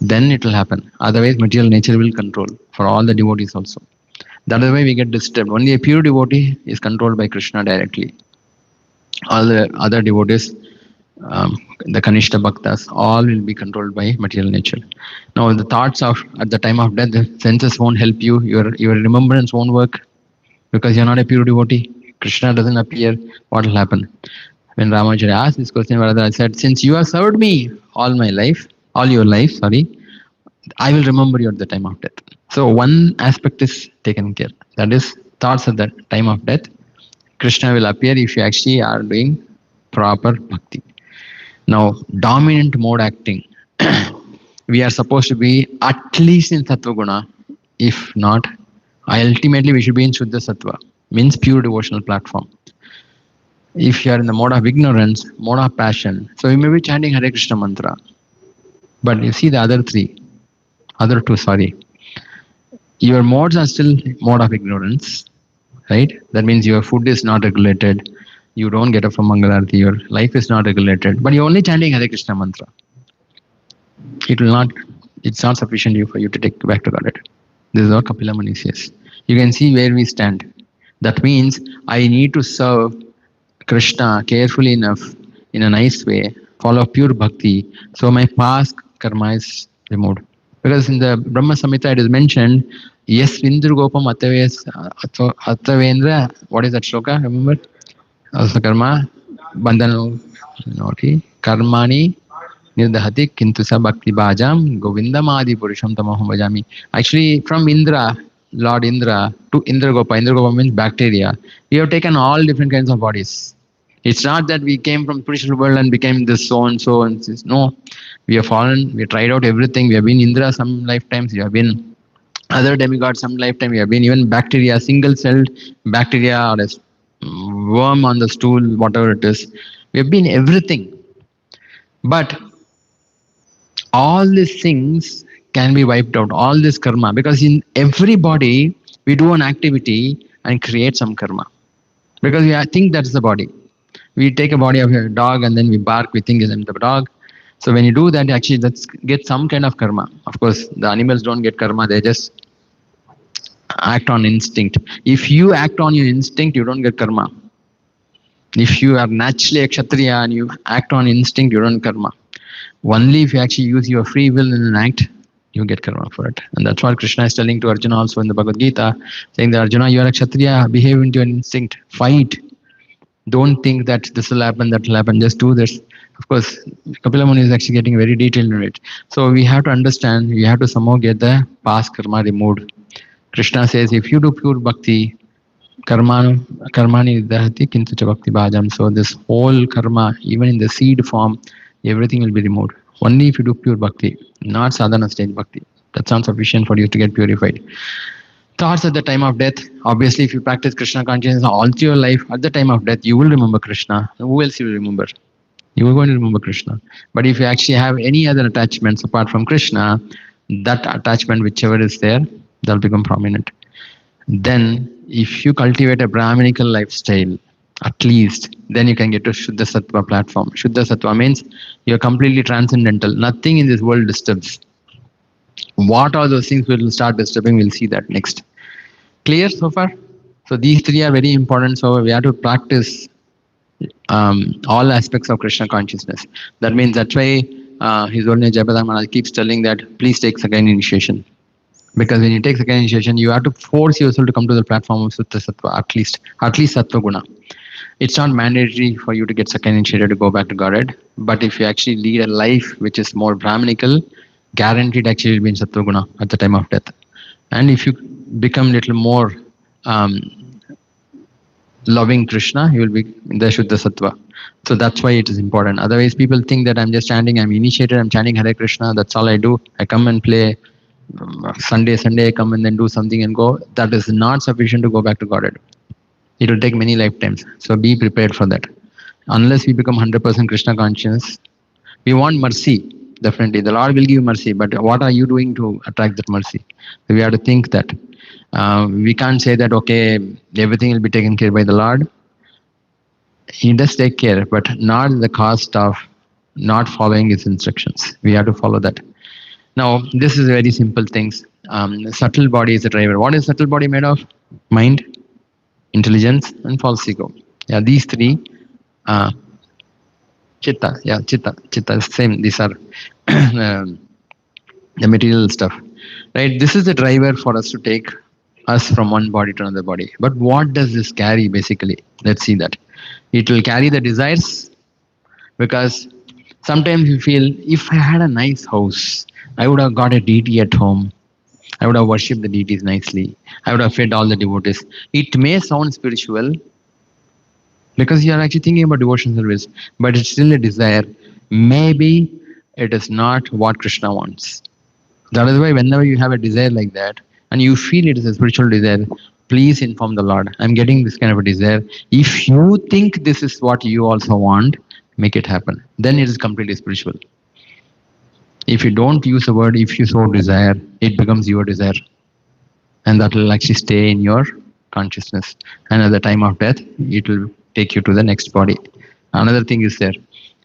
Then it will happen. Otherwise, material nature will control for all the devotees also. That is why we get disturbed. Only a pure devotee is controlled by Krishna directly. All the other devotees, the Kanishta Bhaktas, all will be controlled by material nature. Now, the thoughts of at the time of death, the senses won't help you. Your remembrance won't work because you're not a pure devotee. Krishna doesn't appear. What will happen? When Ramacharya asked this question, I said, since you have served me all your life, I will remember you at the time of death. So one aspect is taken care. That is thoughts at the time of death. Krishna will appear if you actually are doing proper bhakti. Now, dominant mode acting. We are supposed to be at least in Sattva Guna. If not, ultimately we should be in Shuddha Sattva. Means pure devotional platform. If you are in the mode of ignorance, mode of passion, so you may be chanting Hare Krishna mantra. But you see the other two, your modes are still mode of ignorance, right? That means your food is not regulated. You don't get up from Mangalarti. Your life is not regulated. But you're only chanting Hare Krishna mantra. It's not sufficient for you to take back to Godhead. This is what Kapila Muni says. You can see where we stand. That means I need to serve Krishna carefully enough, in a nice way, follow pure bhakti, so my past karma is removed. Because in the Brahma Samhita it is mentioned, yes, Vindru Gopam Atavendra, what is that shloka? Remember? Also karma, bandhano, naughty, karmani, nirdahati, kintusa bhakti bhajam, govindam adi purusham tamaham bhajami. Actually, from Indra, Lord Indra, to Indragopa. Indragopa means bacteria. We have taken all different kinds of bodies. It's not that we came from spiritual world and became this so and so and this. No, we have fallen. We have tried out everything. We have been Indra some lifetimes. We have been other demigods some lifetime. We have been even bacteria, single-celled bacteria or a worm on the stool, whatever it is. We have been everything. But all these things can be wiped out, all this karma, because in every body we do an activity and create some karma. Because we think that's the body. We take a body of a dog and then we bark, we think it's the dog. So when you do that, actually that's get some kind of karma. Of course, the animals don't get karma, they just act on instinct. If you act on your instinct, you don't get karma. If you are naturally a kshatriya and you act on instinct, you don't karma. Only if you actually use your free will in an act, you get karma for it. And that's what Krishna is telling to Arjuna also in the Bhagavad Gita, saying that Arjuna, you are a kshatriya, behave into your instinct, fight. Don't think that this will happen, that will happen, just do this. Of course, Kapila Muni is actually getting very detailed in it. So we have to understand, we have to somehow get the past karma removed. Krishna says, if you do pure bhakti, karmani dahati kintu cha bhakti bhajam. So this whole karma, even in the seed form, everything will be removed. Only if you do pure bhakti, not sadhana stage bhakti. That's not sufficient for you to get purified. Thoughts at the time of death. Obviously, if you practice Krishna consciousness all through your life, at the time of death, you will remember Krishna. Who else you will remember? You are going to remember Krishna. But if you actually have any other attachments apart from Krishna, that attachment, whichever is there, that will become prominent. Then, if you cultivate a Brahminical lifestyle, at least, then you can get to Shuddha Sattva platform. Shuddha Sattva means you're completely transcendental. Nothing in this world disturbs. What are those things will start disturbing? We'll see that next. Clear so far? So these three are very important. So we have to practice all aspects of Krishna consciousness. That means that's why His Holiness Jayapataka Maharaj keeps telling that please take second initiation. Because when you take second initiation, you have to force yourself to come to the platform of Sutta Sattva, at least Sattva Guna. It's not mandatory for you to get second initiated to go back to Godhead. But if you actually lead a life which is more Brahminical, guaranteed actually will be in Sattva Guna at the time of death. And if you become little more loving Krishna, you will be in the Shuddha Sattva. So that's why it is important. Otherwise, people think that I'm just chanting, I'm initiated, I'm chanting Hare Krishna, that's all I do. I come and play Sunday I come and then do something and go. That is not sufficient to go back to Godhead. It will take many lifetimes. So be prepared for that. Unless we become 100% Krishna conscious, we want mercy. Definitely. The Lord will give mercy. But what are you doing to attract that mercy? So we have to think that. We can't say that, okay, everything will be taken care by the Lord. He does take care, but not at the cost of not following His instructions. We have to follow that. Now, this is very simple things. Subtle body is a driver. What is subtle body made of? Mind, intelligence, and false ego. Yeah, these three. Chitta. Yeah, chitta. Same. These are the material stuff, right? This is the driver for us to take us from one body to another body. But what does this carry basically? Let's see that. It will carry the desires, because sometimes you feel, if I had a nice house, I would have got a deity at home. I would have worshipped the deities nicely. I would have fed all the devotees. It may sound spiritual because you are actually thinking about devotion service, but it's still a desire. Maybe it is not what Krishna wants. That is why whenever you have a desire like that and you feel it is a spiritual desire, please inform the Lord. I'm getting this kind of a desire. If you think this is what you also want, make it happen. Then it is completely spiritual. If you don't use the word, if you so desire, it becomes your desire. And that will actually stay in your consciousness. And at the time of death, it will take you to the next body. Another thing is there,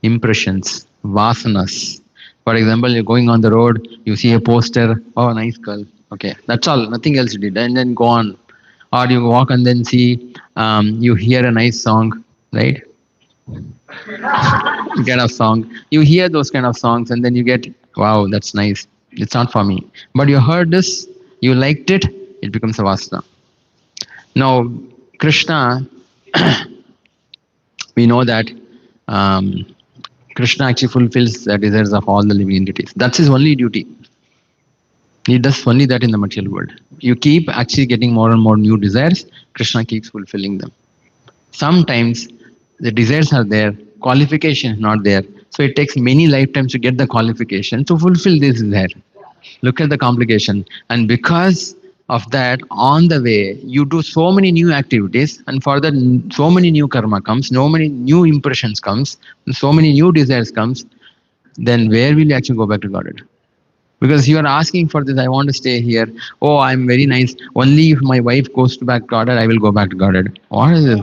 impressions, vasanas. For example, you're going on the road, you see a poster, oh, nice girl. Okay, that's all, nothing else you did. And then go on. Or you walk and then see, you hear a nice song, right? Kind of song. You hear those kind of songs and then you get, wow, that's nice. It's not for me. But you heard this, you liked it, it becomes a vasana. Now, Krishna We know that um, Krishna actually fulfills the desires of all the living entities. That's his only duty. He does only that in the material world. You keep actually getting more and more new desires, Krishna keeps fulfilling them. Sometimes the desires are there, qualification is not there. So it takes many lifetimes to get the qualification to fulfill this desire. Look at the complication. And because of that, on the way, you do so many new activities, and for that, so many new karma comes, so many new impressions comes, so many new desires comes. Then where will you actually go back to Godhead? Because you are asking for this, I want to stay here. Oh, I'm very nice. Only if my wife goes to back to Godhead, I will go back to Godhead. What is this?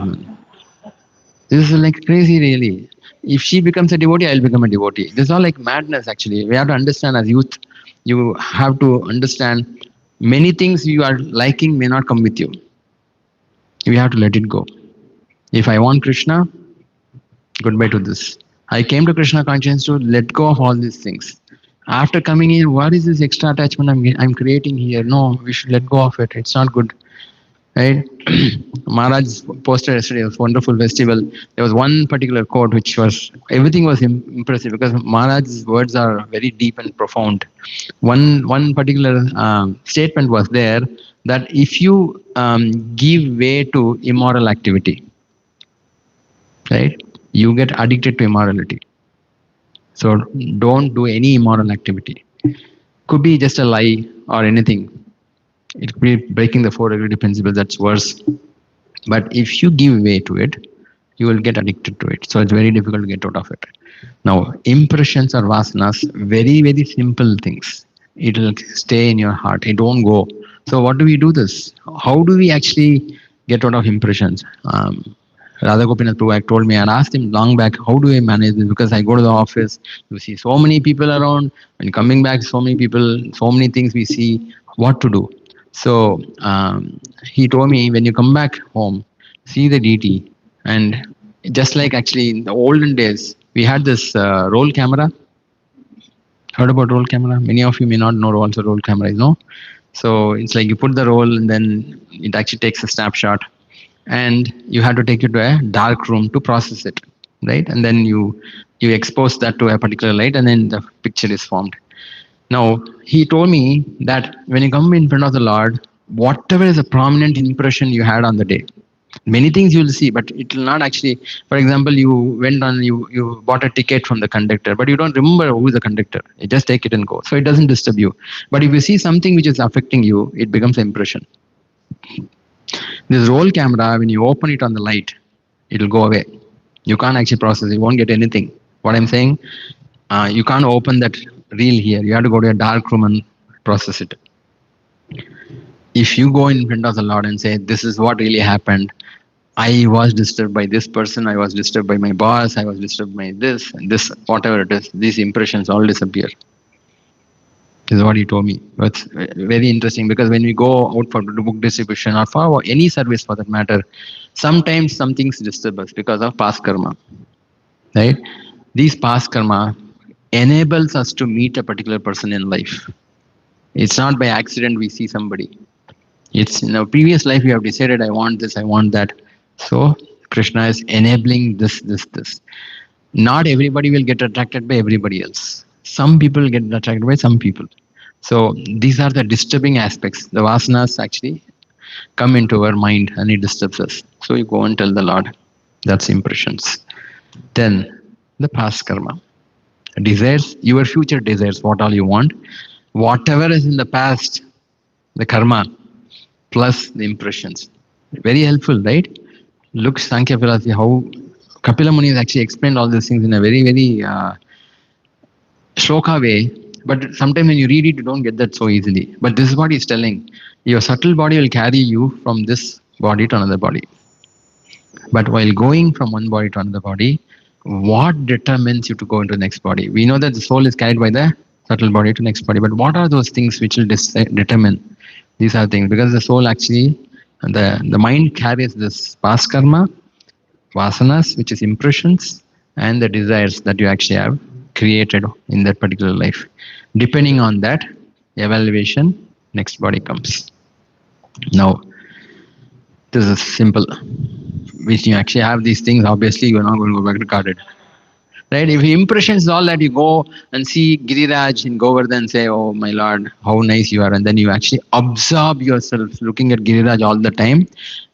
This is like crazy, really. If she becomes a devotee, I'll become a devotee. This is all like madness, actually. We have to understand as youth, you have to understand many things you are liking may not come with you. You have to let it go. If I want Krishna, goodbye to this. I came to Krishna consciousness to let go of all these things. After coming in, what is this extra attachment I'm creating here? No, we should let go of it. It's not good. Right? Maharaj posted yesterday, it was a wonderful festival. There was one particular quote which was, everything was impressive because Maharaj's words are very deep and profound. One particular statement was there that if you give way to immoral activity, right, you get addicted to immorality. So don't do any immoral activity. Could be just a lie or anything. It could be breaking the four regulative principles, that's worse. But if you give way to it, you will get addicted to it. So it's very difficult to get out of it. Now, impressions or vasanas, very, very simple things. It will stay in your heart. It won't go. So what do we do this? How do we actually get out of impressions? Radha Gopinath Prabhu told me, I asked him long back, how do I manage this? Because I go to the office, you see so many people around, and coming back, so many people, so many things we see, what to do? So he told me, when you come back home, see the deity, and just like actually in the olden days, we had this roll camera. Heard about roll camera? Many of you may not know what a roll camera is, no? So it's like you put the roll and then it actually takes a snapshot, and you have to take it to a dark room to process it, right? And then you expose that to a particular light, and then the picture is formed. Now, he told me that when you come in front of the Lord, whatever is a prominent impression you had on the day, many things you will see, but it will not actually, for example, you bought a ticket from the conductor, but you don't remember who is the conductor. You just take it and go. So it doesn't disturb you. But if you see something which is affecting you, it becomes an impression. This roll camera, when you open it on the light, it will go away. You can't actually process it. You won't get anything. What I'm saying, you can't open that reel here. You have to go to a dark room and process it. If you go in front of the Lord and say, this is what really happened, I was disturbed by this person, I was disturbed by my boss, I was disturbed by this, and this, whatever it is, these impressions all disappear. This is what he told me. It's very interesting because when we go out for book distribution or for any service for that matter, sometimes some things disturb us because of past karma. Right? These past karma enables us to meet a particular person in life. It's not by accident we see somebody. It's in our previous life we have decided, I want this, I want that. So Krishna is enabling this. Not everybody will get attracted by everybody else. Some people get attracted by some people. So these are the disturbing aspects. The vasanas actually come into our mind and it disturbs us. So you go and tell the Lord, that's impressions. Then the past karma. Desires, your future desires, what all you want. Whatever is in the past, the karma, plus the impressions. Very helpful, right? Look, Sankhya philosophy, how Kapila Muni has actually explained all these things in a very, very shloka way. But sometimes when you read it, you don't get that so easily. But this is what he's telling. Your subtle body will carry you from this body to another body. But while going from one body to another body, what determines you to go into the next body? We know that the soul is carried by the subtle body to next body. But what are those things which will determine? These are things because the soul actually, the mind carries this past karma, vasanas, which is impressions, and the desires that you actually have created in that particular life. Depending on that evaluation, next body comes. Now, this is simple. which you actually have these things, obviously you're not going to go back to Godhead. Right? If impression is all that, you go and see Giriraj in Govardhan and say, "Oh my Lord, how nice you are," and then you actually absorb yourself looking at Giriraj all the time,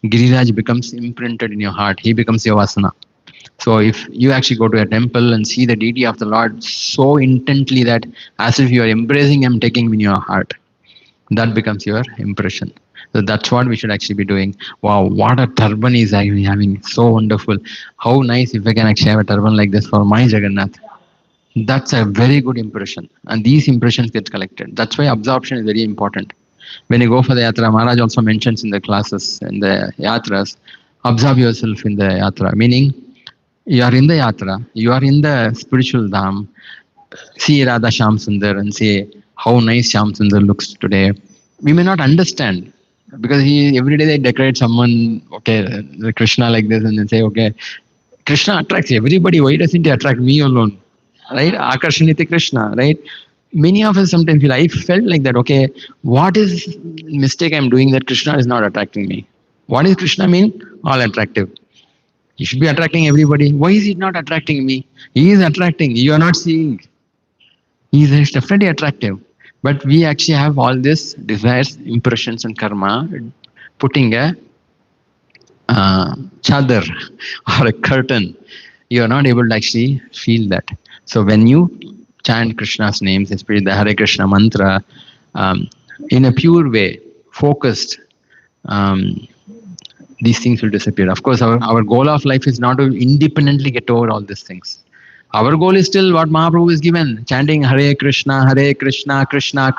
Giriraj becomes imprinted in your heart. He becomes your vasana. So if you actually go to a temple and see the deity of the Lord so intently that as if you are embracing him, taking him in your heart, that becomes your impression. So that's what we should actually be doing. Wow, what a turban is having. So wonderful. How nice if I can actually have a turban like this for my Jagannath. That's a very good impression. And these impressions get collected. That's why absorption is very important. When you go for the yatra, Maharaj also mentions in the classes, in the yatras, absorb yourself in the yatra. Meaning, you are in the yatra, you are in the spiritual dham, see Radha Shyam Sundar and say how nice Shyam Sundar looks today. We may not understand because he every day they decorate someone, okay, Krishna like this, and then say, okay, Krishna attracts everybody. Why doesn't he attract me alone? Right? Akarshaniti Krishna, right? Many of us sometimes feel, I felt like that, okay, what is mistake I'm doing that Krishna is not attracting me? What does Krishna mean? All attractive. He should be attracting everybody. Why is he not attracting me? He is attracting. You are not seeing. He is definitely attractive. But we actually have all this desires, impressions, and karma, putting a chadar or a curtain. You are not able to actually feel that. So when you chant Krishna's names, especially the Hare Krishna mantra, in a pure way, focused, um, these things will disappear. Of course, our goal of life is not to independently get over all these things. Our goal is still what Mahaprabhu is given, chanting Hare Krishna, Krishna Krishna,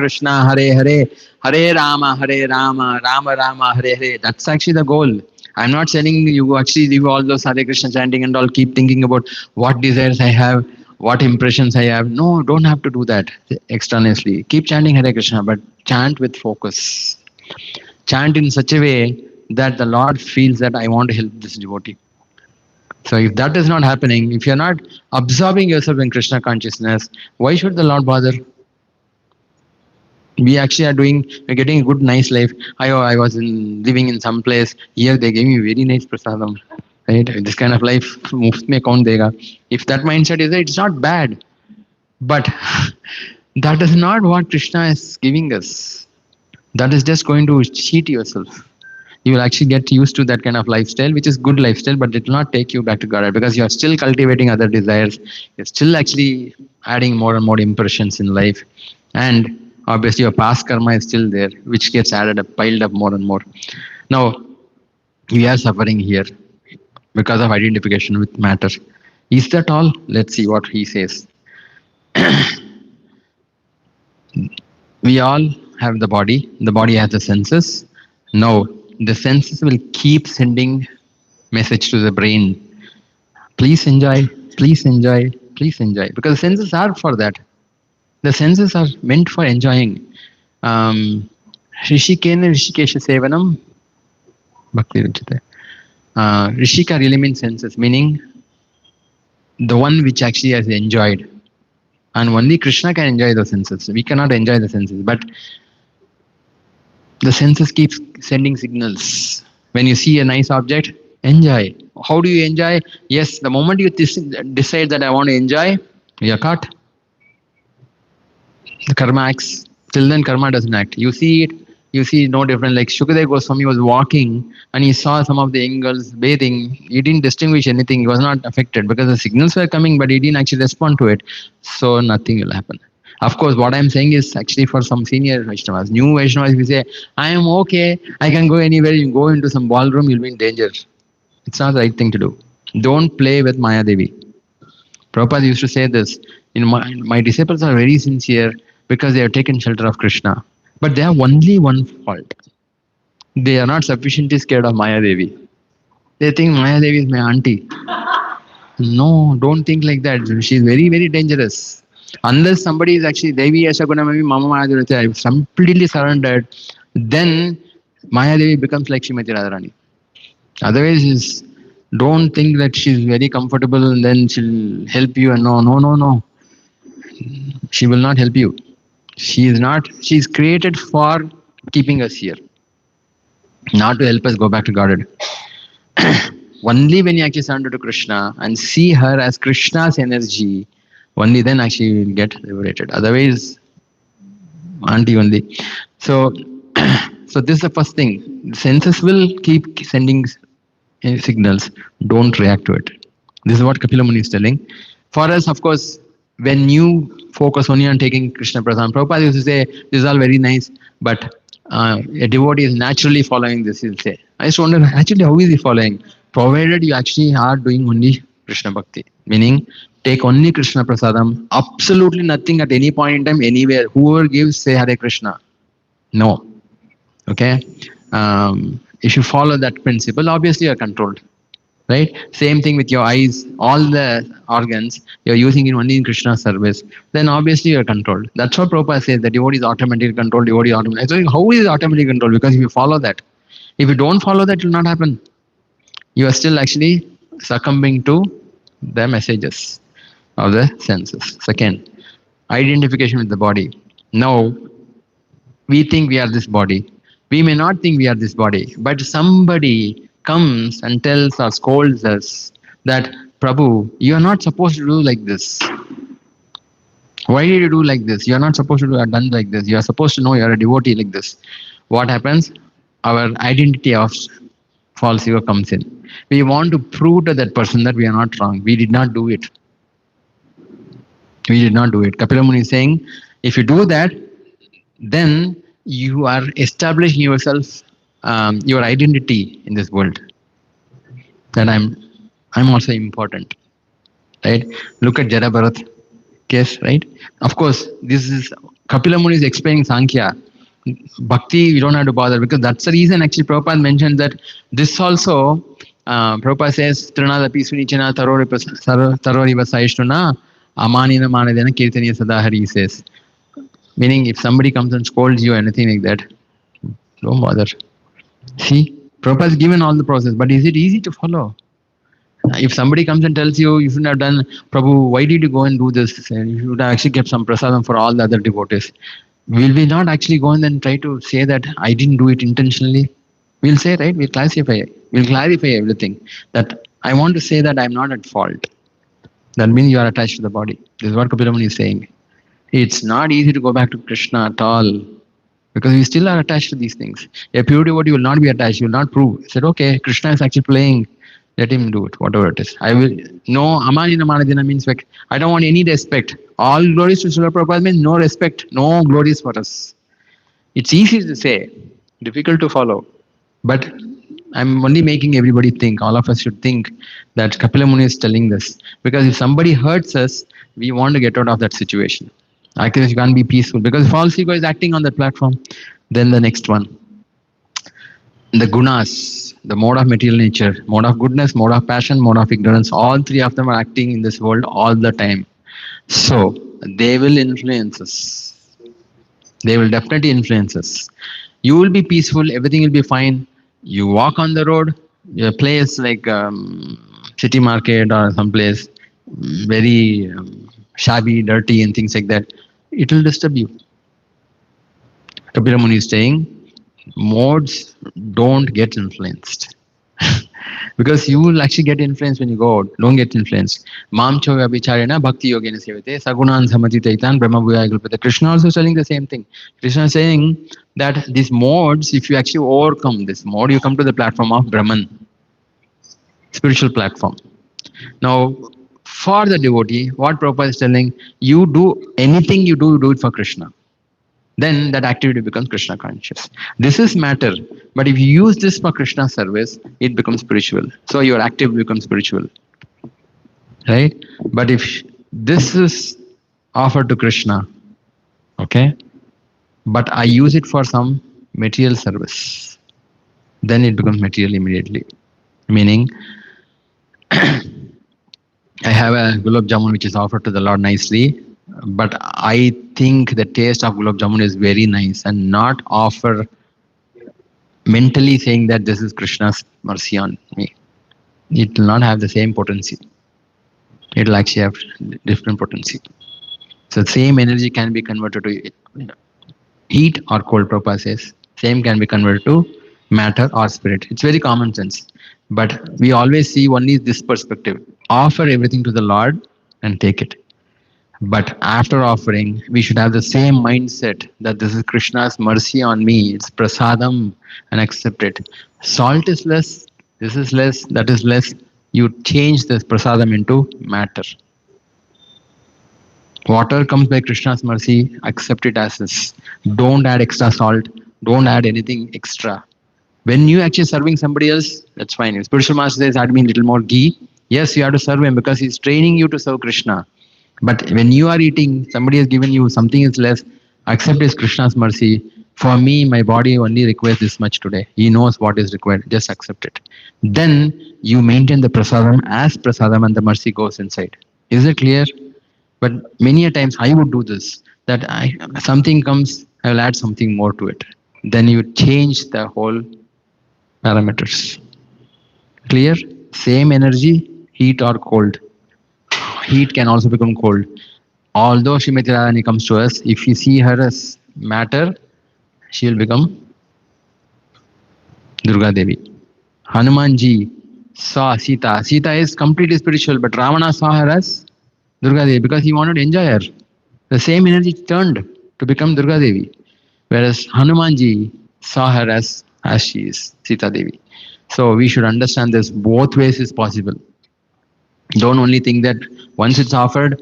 Hare, Hare Rama, Rama Rama, Hare Hare. That's actually the goal. I'm not saying you actually leave all those Hare Krishna chanting and all, keep thinking about what desires I have, what impressions I have. No, don't have to do that extraneously. Keep chanting Hare Krishna, but chant with focus. Chant in such a way that the Lord feels that I want to help this devotee. So if that is not happening, if you're not absorbing yourself in Krishna consciousness, why should the Lord bother? We actually are getting a good, nice life. I was living in some place. Here they gave me very nice prasadam. Right? This kind of life, muft mein kaun dega. If that mindset is there, it's not bad. But that is not what Krishna is giving us. That is just going to cheat yourself. You will actually get used to that kind of lifestyle, which is good lifestyle, but it will not take you back to God because you are still cultivating other desires. You're still actually adding more and more impressions in life. And obviously your past karma is still there, which gets added up, piled up more and more. Now, we are suffering here because of identification with matter. Is that all? Let's see what he says. We all have the body has the senses. Now, the senses will keep sending message to the brain. Please enjoy, please enjoy, please enjoy. Because the senses are for that. The senses are meant for enjoying. Rishikena Rishikesha Sevanam Bhakti Ruchite. Rishika really means senses, meaning the one which actually has enjoyed. And only Krishna can enjoy the senses. We cannot enjoy the senses. But the senses keep sending signals. When you see a nice object, enjoy. How do you enjoy? Yes, the moment you decide that I want to enjoy, you're caught. The karma acts. Till then, karma doesn't act. You see it, you see no different. Like Shukadeva Goswami was walking and he saw some of the young girls bathing. He didn't distinguish anything. He was not affected because the signals were coming, but he didn't actually respond to it. So nothing will happen. Of course, what I'm saying is actually for some senior Vaishnavas. New Vaishnavas, we say, I am okay, I can go anywhere. You go into some ballroom, you'll be in danger. It's not the right thing to do. Don't play with Maya Devi. Prabhupada used to say this, my disciples are very sincere because they have taken shelter of Krishna. But they have only one fault. They are not sufficiently scared of Maya Devi. They think Maya Devi is my auntie. No, don't think like that. She is very, very dangerous. Unless somebody is actually Devi Ashagunamami Mama Maya Devi, completely surrendered, then Maya Devi becomes like Srimati Radharani. Otherwise, don't think that she's very comfortable and then she'll help you. And no. She will not help you. She is not. She's created for keeping us here, not to help us go back to Godhead. Only when you actually surrender to Krishna and see her as Krishna's energy, only then actually you will get liberated. Otherwise, auntie only. So, so this is the first thing. Senses will keep sending signals. Don't react to it. This is what Kapila Muni is telling. For us, of course, when you focus only on taking Krishna Prasad, Prabhupada used to say, this is all very nice, but a devotee is naturally following this, he'll say. I just wonder, actually, how is he following? Provided you actually are doing only Krishna Bhakti, meaning take only Krishna Prasadam, absolutely nothing at any point in time, anywhere. Whoever gives, say Hare Krishna. No. Okay? If you follow that principle, obviously you're controlled. Right? Same thing with your eyes, all the organs, you're using it only in Krishna's service, then obviously you're controlled. That's what Prabhupada says, that devotee is automatically controlled, devotee is automatically. So how is it automatically controlled? Because if you follow that. If you don't follow that, it will not happen. You are still actually succumbing to the messages of the senses. Second, identification with the body. Now, we think we are this body. We may not think we are this body, but somebody comes and tells or scolds us that, Prabhu, you are not supposed to do like this. Why did you do like this? You are not supposed to do done like this. You are supposed to know you are a devotee like this. What happens? Our identity of false ego comes in. We want to prove to that person that we are not wrong. We did not do it. We did not do it. Kapila Muni is saying, if you do that, then you are establishing yourself, your identity in this world. That I'm also important, right? Look at Jara Bharat case, right? Of course, this is Kapila Muni is explaining Sankhya. Bhakti, we don't have to bother, because that's the reason actually Prabhupada mentioned that this also, Prabhupada says, Trinadapi Sunichana Taroriva Saishtuna Amanina Manadena Kirtaniya Sadahari, he says. Meaning, if somebody comes and scolds you or anything like that, don't bother. See, Prabhupada has given all the process, but is it easy to follow? If somebody comes and tells you, you shouldn't have done, Prabhu, why did you go and do this? And you should have actually kept some prasadam for all the other devotees. Will we not actually go and then try to say that I didn't do it intentionally? We'll say, right? We'll clarify everything. That I want to say that I'm not at fault. That means you are attached to the body. This is what Kapila Muni is saying. It's not easy to go back to Krishna at all, because we still are attached to these things. A pure devotee will not be attached, he will not prove. He said, okay, Krishna is actually playing, let him do it, whatever it is. I will, no, Amanina Manadina means, like, I don't want any respect. All glories to Srila Prabhupada means no respect, no glories for us. It's easy to say, difficult to follow. But I'm only making everybody think, all of us should think that Kapila Muni is telling this. Because if somebody hurts us, we want to get out of that situation. Actually, you can't be peaceful, because false ego is acting on that platform. Then the next one, the gunas, the mode of material nature, mode of goodness, mode of passion, mode of ignorance, all three of them are acting in this world all the time. So they will influence us. They will definitely influence us. You will be peaceful, everything will be fine. You walk on the road, a place like city market or some place very shabby, dirty and things like that, it will disturb you. Kapila Muni is saying, modes don't get influenced. Because you will actually get influenced when you go out. Don't get influenced. Mam chovya bicharena bhakti yogena sevate sagunan samatitaitan brahma bhuyaya gulpate. Krishna also is telling the same thing. Krishna is saying that these modes, if you actually overcome this mode, you come to the platform of Brahman, spiritual platform. Now, for the devotee, what Prabhupada is telling, you do anything you do it for Krishna. Then that activity becomes Krishna conscious. This is matter, but if you use this for Krishna service, it becomes spiritual. So your activity becomes spiritual. Right? But if this is offered to Krishna, okay, but I use it for some material service, then it becomes material immediately. Meaning, I have a gulab jamun which is offered to the Lord nicely, but I think the taste of gulab jamun is very nice, and not offer mentally saying that this is Krishna's mercy on me. It will not have the same potency. It will actually have different potency. So same energy can be converted to heat or cold. Prabhupada says same can be converted to matter or spirit. It's very common sense. But we always see only this perspective. Offer everything to the Lord and take it. But after offering, we should have the same mindset that this is Krishna's mercy on me. It's prasadam and accept it. Salt is less, this is less, that is less. You change this prasadam into matter. Water comes by Krishna's mercy, accept it as is. Don't add extra salt, don't add anything extra. When you actually serving somebody else, that's fine. If spiritual master says, add me a little more ghee, yes, you have to serve him because he's training you to serve Krishna. But when you are eating, somebody has given you something is less, accept his Krishna's mercy. For me, my body only requires this much today. He knows what is required. Just accept it. Then you maintain the prasadam as prasadam and the mercy goes inside. Is it clear? But many a times I would do this. That something comes, I will add something more to it. Then you change the whole parameters. Clear? Same energy, heat or cold. Heat can also become cold. Although Srimati Radharani comes to us, if you see her as matter, she will become Durga Devi. Hanumanji saw Sita. Sita is completely spiritual, but Ravana saw her as Durga Devi because he wanted to enjoy her. The same energy turned to become Durga Devi. Whereas Hanumanji saw her as she is, Sita Devi. So we should understand this. Both ways is possible. Don't only think that once it's offered,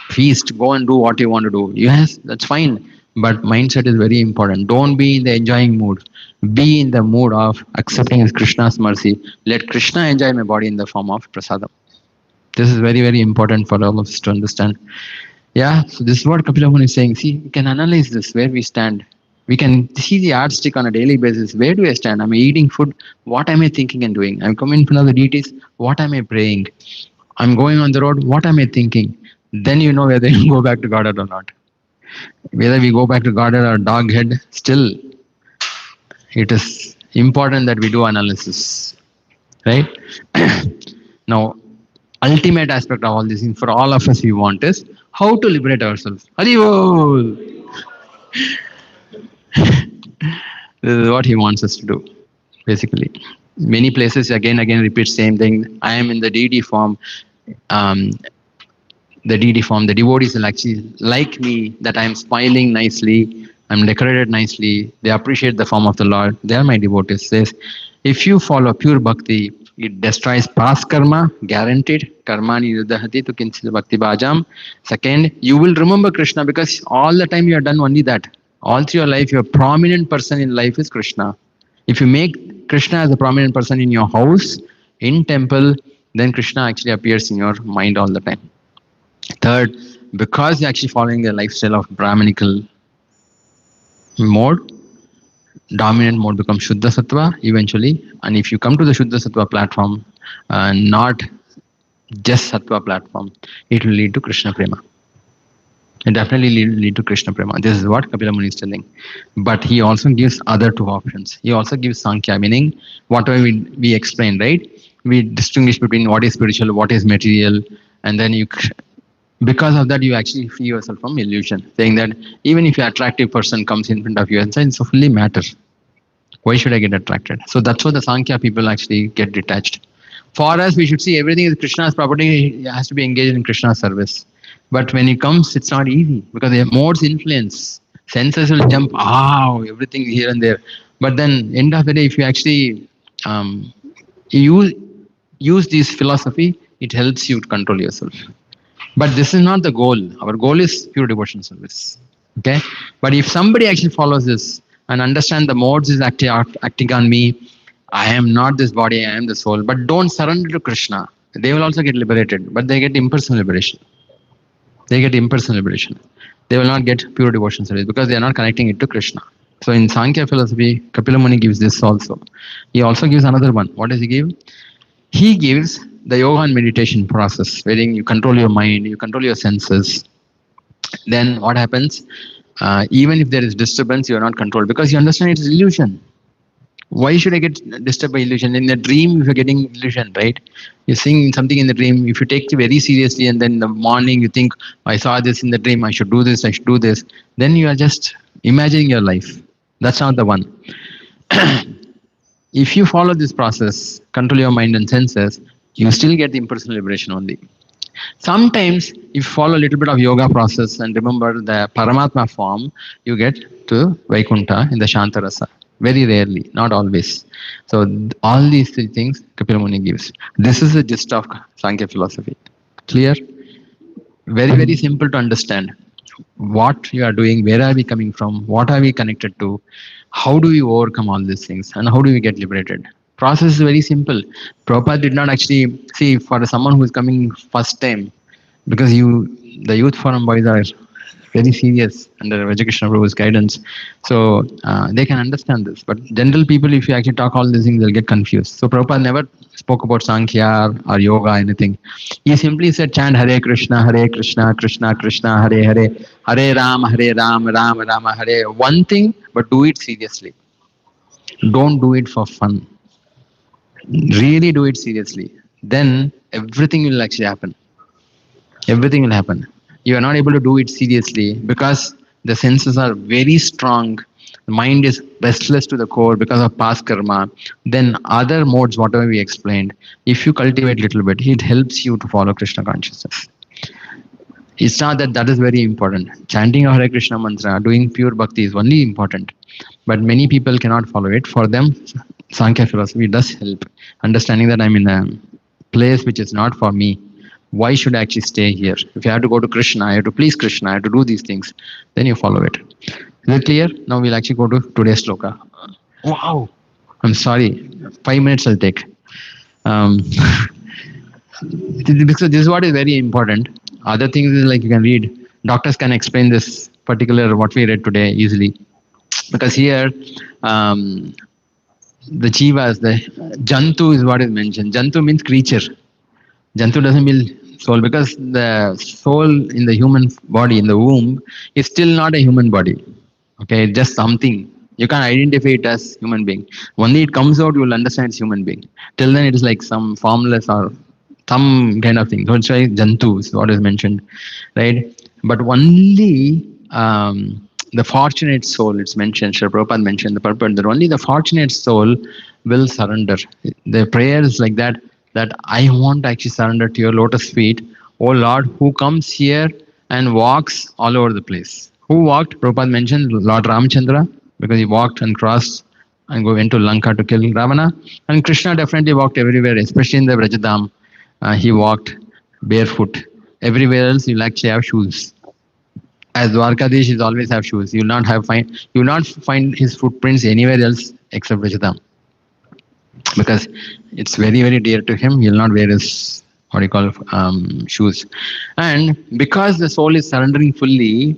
feast, go and do what you want to do. Yes, that's fine. But mindset is very important. Don't be in the enjoying mood. Be in the mood of accepting Krishna's mercy. Let Krishna enjoy my body in the form of prasadam. This is very, very important for all of us to understand. Yeah, so this is what Kapila Muni is saying. See, we can analyze this, where we stand. We can see the yardstick on a daily basis. Where do I stand? Am I eating food? What am I thinking and doing? I'm coming in front of the deities. What am I praying? I'm going on the road. What am I thinking? Then you know whether you go back to Godhead or not. Whether we go back to Godhead or dog head, still it is important that we do analysis. Right? Now, ultimate aspect of all this thing for all of us we want is how to liberate ourselves. Haribol! This is what he wants us to do, basically. Many places again repeat same thing. I am in the deity form. The devotees will actually like me, that I am smiling nicely, I'm decorated nicely. They appreciate the form of the Lord. They are my devotees. Says, if you follow pure bhakti, it destroys past karma, guaranteed. Karmani yudhahati tu kinchit bhakti bhajam. Second, you will remember Krishna because all the time you have done only that. All through your life, your prominent person in life is Krishna. If you make Krishna as a prominent person in your house, in temple, then Krishna actually appears in your mind all the time. Third, because you're actually following a lifestyle of Brahminical mode, dominant mode becomes Shuddha Sattva eventually. And if you come to the Shuddha Sattva platform, not just Sattva platform, it will lead to Krishna Prema. It definitely lead to Krishna Prema. This is what Kapila Muni is telling. But he also gives other two options. He also gives Sankhya, meaning whatever we explained, right? We distinguish between what is spiritual, what is material, and then you, because of that, you actually free yourself from illusion, saying that even if an attractive person comes in front of you, it's fully matter. Why should I get attracted? So that's what the Sankhya people actually get detached. For us, we should see everything is Krishna's property. He has to be engaged in Krishna's service. But when it comes, it's not easy because they have modes influence. Senses will jump, everything here and there. But then, end of the day, if you actually use this philosophy, it helps you to control yourself. But this is not the goal. Our goal is pure devotion service. Okay. But if somebody actually follows this and understand the modes is actually acting on me, I am not this body, I am the soul. But don't surrender to Krishna. They will also get liberated, but they get impersonal liberation. They will not get pure devotion service because they are not connecting it to Krishna. So in Sankhya philosophy, Kapila Muni gives this also. He also gives another one. What does he give? He gives the yoga and meditation process, wherein you control your mind, you control your senses. Then what happens? Even if there is disturbance, you are not controlled because you understand it is illusion. Why should I get disturbed by illusion? In the dream, if you're getting illusion, right? You're seeing something in the dream. If you take it very seriously and then in the morning you think, I saw this in the dream, I should do this, then you are just imagining your life. That's not the one. If you follow this process, control your mind and senses, you still get the impersonal liberation only. Sometimes, if you follow a little bit of yoga process and remember the Paramatma form, you get to Vaikuntha in the Shantarasa. Very rarely, not always. So, all these three things Kapila Muni gives. This is the gist of Sankhya philosophy. Clear? Very, very simple to understand. What you are doing, where are we coming from, what are we connected to, how do we overcome all these things, and how do we get liberated. Process is very simple. Prabhupada did not actually see for someone who is coming first time, because the youth forum boys are very serious under Rajakrishna Prabhu's guidance. So they can understand this. But general people, if you actually talk all these things, they'll get confused. So Prabhupada never spoke about Sankhya or yoga, anything. He simply said, chant Hare Krishna, Krishna Krishna, Hare Hare, Hare Ram, Rama, Hare. One thing, but do it seriously. Don't do it for fun. Really do it seriously. Then everything will actually happen. Everything will happen. You are not able to do it seriously because the senses are very strong. The mind is restless to the core because of past karma. Then other modes, whatever we explained, if you cultivate a little bit, it helps you to follow Krishna consciousness. It's not that is very important. Chanting of Hare Krishna mantra, doing pure bhakti is only important. But many people cannot follow it. For them, Sankhya philosophy does help. Understanding that I'm in a place which is not for me. Why should I actually stay here? If you have to go to Krishna, I have to please Krishna, I have to do these things, then you follow it. Is it clear? Now we'll actually go to today's sloka. Wow! I'm sorry. 5 minutes I'll take. Because this is what is very important. Other things is like you can read. Doctors can explain this particular what we read today easily. Because here, the Jivas, the Jantu is what is mentioned. Jantu means creature. Jantu doesn't mean soul because the soul in the human body, in the womb, is still not a human body. Okay, it's just something. You can't identify it as human being. Only it comes out, you will understand it's human being. Till then, it is like some formless or some kind of thing. So it's like Jantu is what is mentioned, right? But only the fortunate soul, it's mentioned, Srila Prabhupada mentioned the purport that only the fortunate soul will surrender. The prayer is like that I want to actually surrender to your lotus feet, oh Lord, who comes here and walks all over the place. Who walked? Prabhupada mentioned Lord Ramchandra, because he walked and crossed and went to Lanka to kill Ravana. And Krishna definitely walked everywhere, especially in the Vrajadam. He walked barefoot. Everywhere else, you'll actually have shoes. As Dwarkadish, he always have shoes. You will not find his footprints anywhere else except Vrajadam. Because it's very, very dear to him. He'll not wear his, shoes. And because the soul is surrendering fully,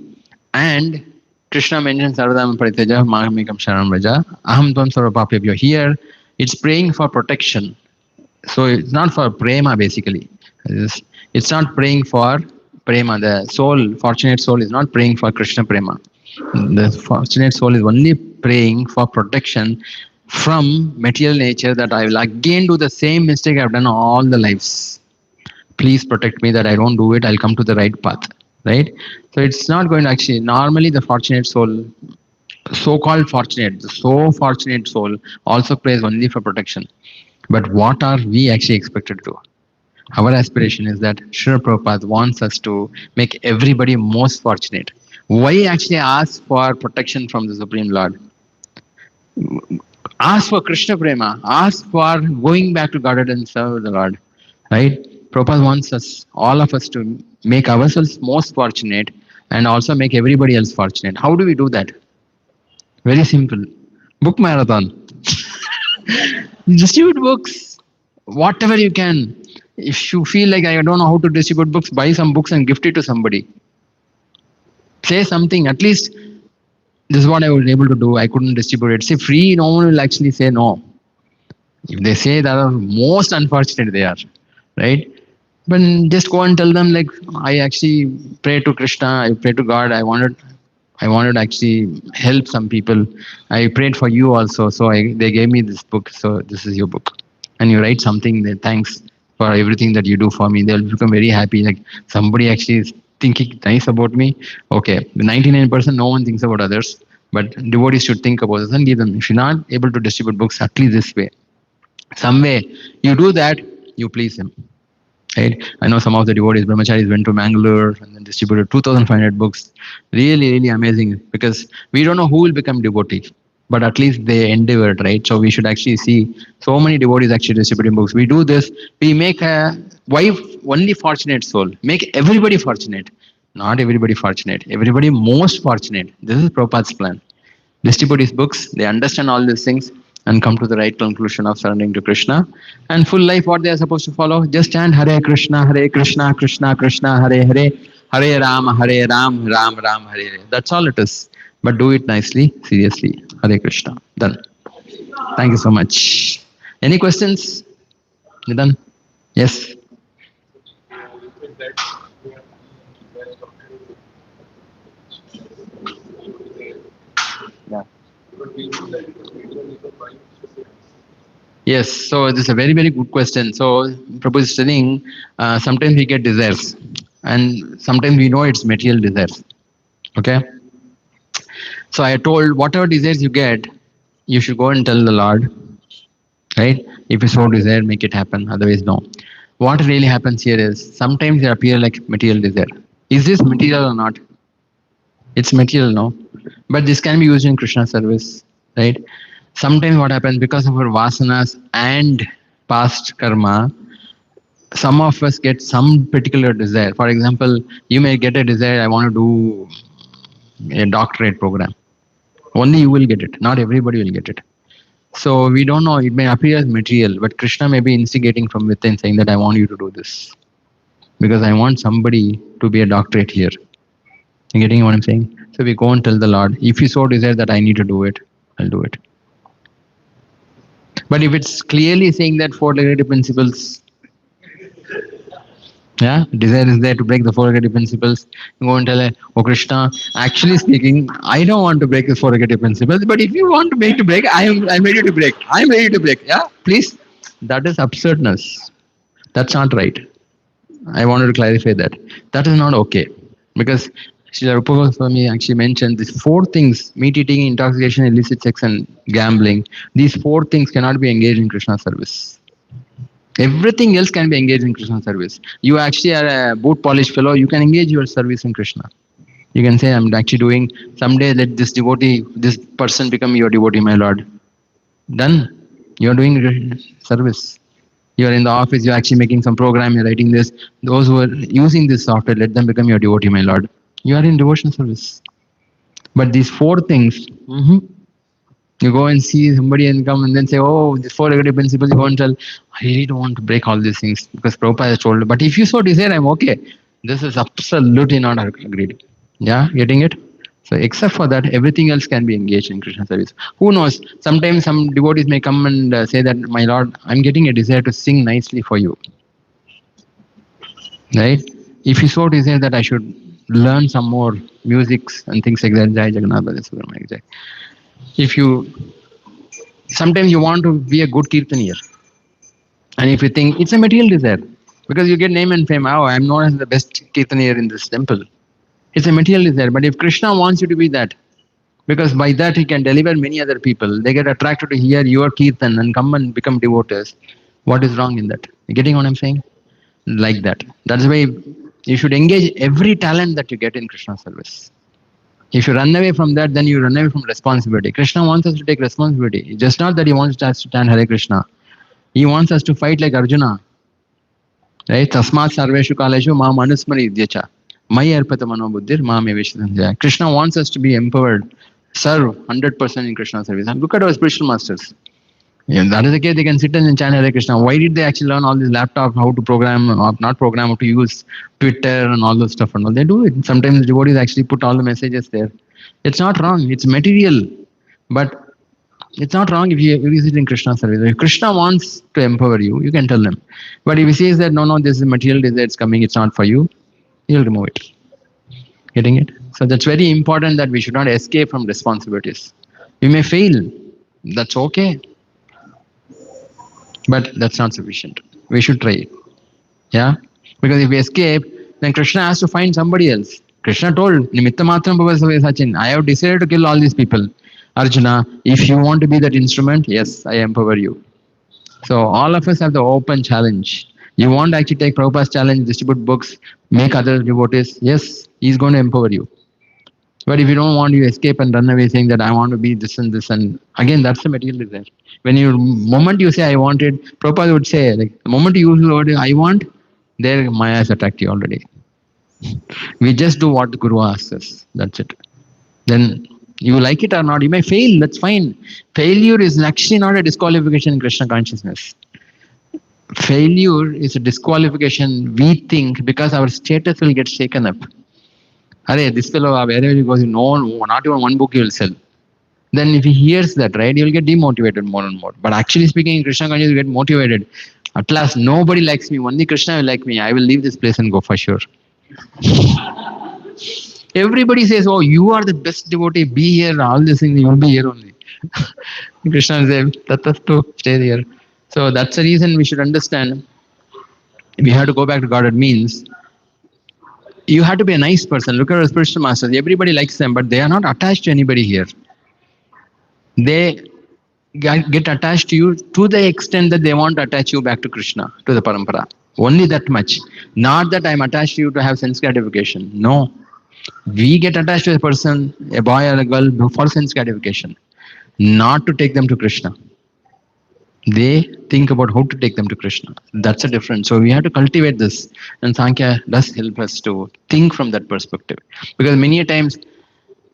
and Krishna mentions Sarvadam Pariteja, Mahamekam Sharanam Raja, Aham Tvam Sarvapapyabhyo. Here, it's praying for protection. So it's not for prema, basically. It's not praying for prema. The soul, fortunate soul, is not praying for Krishna prema. The fortunate soul is only praying for protection from material nature, that I will again do the same mistake I've done all the lives. Please protect me that I don't do it. I'll come to the right path. Right? So it's not going to actually, normally the fortunate soul, so-called fortunate, the so fortunate soul also prays only for protection. But what are we actually expected to do? Our aspiration is that Srila Prabhupada wants us to make everybody most fortunate. Why actually ask for protection from the Supreme Lord? Ask for Krishna Prema. Ask for going back to Godhead and serve the Lord. Right? Prabhupada wants us, all of us, to make ourselves most fortunate and also make everybody else fortunate. How do we do that? Very simple. Book marathon. Distribute books. Whatever you can. If you feel like I don't know how to distribute books, buy some books and gift it to somebody. Say something. At least this is what I was able to do. I couldn't distribute it. Say free, no one will actually say no. If they say that are most unfortunate they are. Right? But just go and tell them, like, I actually pray to Krishna, I pray to God, I wanted to actually help some people. I prayed for you also, so they gave me this book, so this is your book. And you write something that thanks for everything that you do for me. They'll become very happy. Like, somebody actually is thinking nice about me. Okay, 99% no one thinks about others. But devotees should think about this and give them. If you're not able to distribute books, at least this way, some way, you do that, you please him. Right? I know some of the devotees, brahmacharis, went to Mangalore and then distributed 2,500 books. Really, really amazing, because we don't know who will become devotee, but at least they endeavored, right? So we should actually see so many devotees actually distributing books. We do this, we make a wife only fortunate soul, make everybody fortunate. Not everybody fortunate, everybody most fortunate. This is Prabhupada's plan. Distribute his books, they understand all these things and come to the right conclusion of surrendering to Krishna. And full life, what they are supposed to follow, just chant Hare Krishna, Krishna Krishna, Hare Hare, Hare Ram, Ram Ram, Hare Hare. That's all it is. But do it nicely, seriously. Hare Krishna. Done. Thank you so much. Any questions? You done? Yes. Yeah. Yes, so this is a very, very good question. So, Prabhu is telling, sometimes we get desires, and sometimes we know it's material desires. Okay? So, I told whatever desires you get, you should go and tell the Lord, right? If you so desire, make it happen, otherwise, no. What really happens here is sometimes they appear like material desire. Is this material or not? It's material, no? But this can be used in Krishna service, right? Sometimes what happens, because of our vasanas and past karma, some of us get some particular desire. For example, you may get a desire, I want to do a doctorate program. Only you will get it, not everybody will get it. So we don't know, it may appear as material, but Krishna may be instigating from within, saying that I want you to do this because I want somebody to be a doctorate here. You getting what I'm saying? So we go and tell the Lord, if you so desire that I need to do it, I'll do it. But if it's clearly saying that four negative principles, yeah, desire is there to break the four negative principles, you go and tell her, oh Krishna, actually speaking, I don't want to break the four negative principles, but if you want to make to break, I'm ready to break. I'm ready to break. Yeah, please. That is absurdness. That's not right. I wanted to clarify that. That is not okay. Because Srila Rupa Goswami actually mentioned these four things: meat eating, intoxication, illicit sex, and gambling. These four things cannot be engaged in Krishna service. Everything else can be engaged in Krishna service. You actually are a boot polish fellow, you can engage your service in Krishna. You can say, I'm actually doing, someday let this devotee, this person become your devotee, my Lord. Done. You're doing service. You're in the office, you're actually making some program, you're writing this. Those who are using this software, let them become your devotee, my Lord. You are in devotion service. But these four things, you go and see somebody and come and then say, oh, the four negative principles, you go and tell, I really don't want to break all these things because Prabhupada has told, but if you so desire, I'm okay. This is absolutely not agreed. Yeah, getting it? So except for that, everything else can be engaged in Krishna service. Who knows? Sometimes some devotees may come and say that, my Lord, I'm getting a desire to sing nicely for you. Right? If you so desire that I should learn some more musics and things like that, Jai Jagannath Baladev Subramaniam Jai. If you, sometimes you want to be a good kirtanier, and if you think it's a material desire, because you get name and fame, oh, I'm known as the best kirtanier in this temple. It's a material desire, but if Krishna wants you to be that, because by that he can deliver many other people, they get attracted to hear your kirtan and come and become devotees. What is wrong in that? You getting what I'm saying? Like that. That's why you should engage every talent that you get in Krishna service. If you run away from that, then you run away from responsibility. Krishna wants us to take responsibility. Just not that he wants us to chant Hare Krishna. He wants us to fight like Arjuna. Right? Tasmat sarveshu kaleshu maam anusmari idyacha. Maya arpata mano buddhir maam eveshasanjaya. Krishna wants us to be empowered, serve 100% in Krishna service. And look at our spiritual masters. Yeah, that is the case, they can sit and chant Hare Krishna. Why did they actually learn all this laptop, how to program, or not program, how to use Twitter and all those stuff and all? They do it. Sometimes devotees actually put all the messages there. It's not wrong. It's material. But it's not wrong if you use it in Krishna service. If Krishna wants to empower you, you can tell them. But if he says that, no, this is material desire, it's coming, it's not for you, he'll remove it. Getting it? So that's very important, that we should not escape from responsibilities. We may fail. That's okay. But that's not sufficient. We should try it. Yeah? Because if we escape, then Krishna has to find somebody else. Krishna told, Nimitta matram bhavasave sachin. I have decided to kill all these people. Arjuna, if you want to be that instrument, yes, I empower you. So all of us have the open challenge. You want to actually take Prabhupada's challenge, distribute books, make other devotees, yes, he's going to empower you. But if you don't want, you escape and run away saying that I want to be this and this, and again, that's the material desire. When you moment you say I want it, Prabhupada would say, like the moment you use the word I want, there Maya has attacked you already. We just do what the Guru asks us. That's it. Then you like it or not, you may fail, that's fine. Failure is actually not a disqualification in Krishna consciousness. Failure is a disqualification, we think, because our status will get shaken up. Arey, this fellow, wherever he goes, no, not even one book he will sell. Then if he hears that, right, he will get demotivated more and more. But actually speaking, in Krishna consciousness, you get motivated. At last, nobody likes me, only Krishna will like me. I will leave this place and go for sure. Everybody says, oh, you are the best devotee, be here, all these things, you will be here only. Krishna will say, Tatastu, stay here. So that's the reason we should understand. We have to go back to God. It means you have to be a nice person. Look at our spiritual masters. Everybody likes them, but they are not attached to anybody here. They get attached to you to the extent that they want to attach you back to Krishna, to the parampara. Only that much. Not that I'm attached to you to have sense gratification. No. We get attached to a person, a boy or a girl, for sense gratification, not to take them to Krishna. They think about how to take them to Krishna. That's a difference. So we have to cultivate this. And Sankhya does help us to think from that perspective. Because many times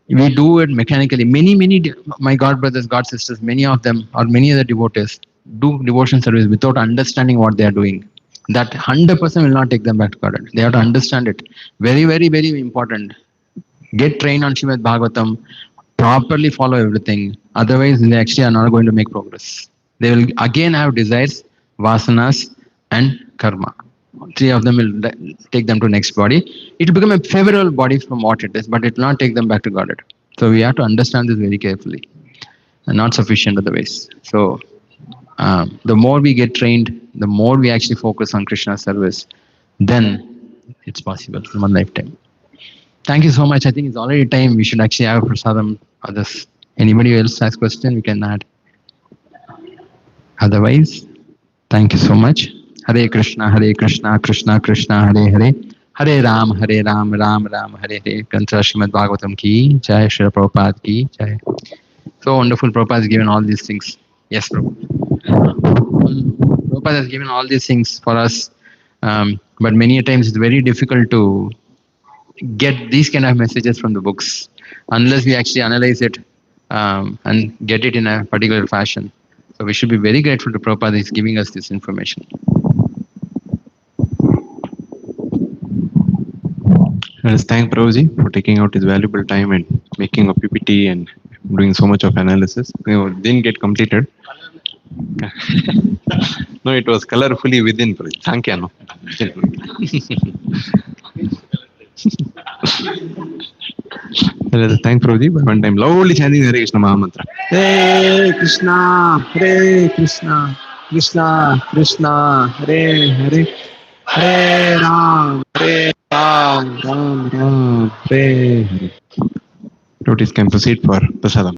we do it mechanically. Many, my God brothers, God sisters, many of them or many other devotees do devotion service without understanding what they are doing. That 100% will not take them back to God. They have to understand it. Very, very, very important. Get trained on Srimad Bhagavatam. Properly follow everything. Otherwise, they actually are not going to make progress. They will again have desires, vasanas, and karma. Three of them will take them to next body. It will become a favorable body from what it is, but it will not take them back to Godhead. So we have to understand this very carefully, and not sufficient otherwise. So the more we get trained, the more we actually focus on Krishna service, then it's possible in one lifetime. Thank you so much. I think it's already time. We should actually have prasadam. Others, anybody else has question, we can add. Otherwise, thank you so much. Hare Krishna, Krishna Krishna, Hare Hare. Hare Ram, Ram Ram, Hare Hare. Kantra Srimad Bhagavatam ki, Jai Srila Prabhupada ki, Jai. So wonderful, Prabhupada has given all these things. Yes, Prabhupada. Prabhupada has given all these things for us. But many times it's very difficult to get these kind of messages from the books unless we actually analyze it and get it in a particular fashion. So we should be very grateful to Prabhupada. He's giving us this information. Let us thank Prabhuji for taking out his valuable time and making a PPT and doing so much of analysis. Didn't get completed. No, it was colorfully within. Thank you. No. Let us thank Prabhuji, but one time loudly chanting Hare Krishna Mahamantra. Hare Krishna, Krishna Krishna, Hare Hare, Hare Ram, Ram Ram, Hare Hare. Devotees can proceed for prasadam.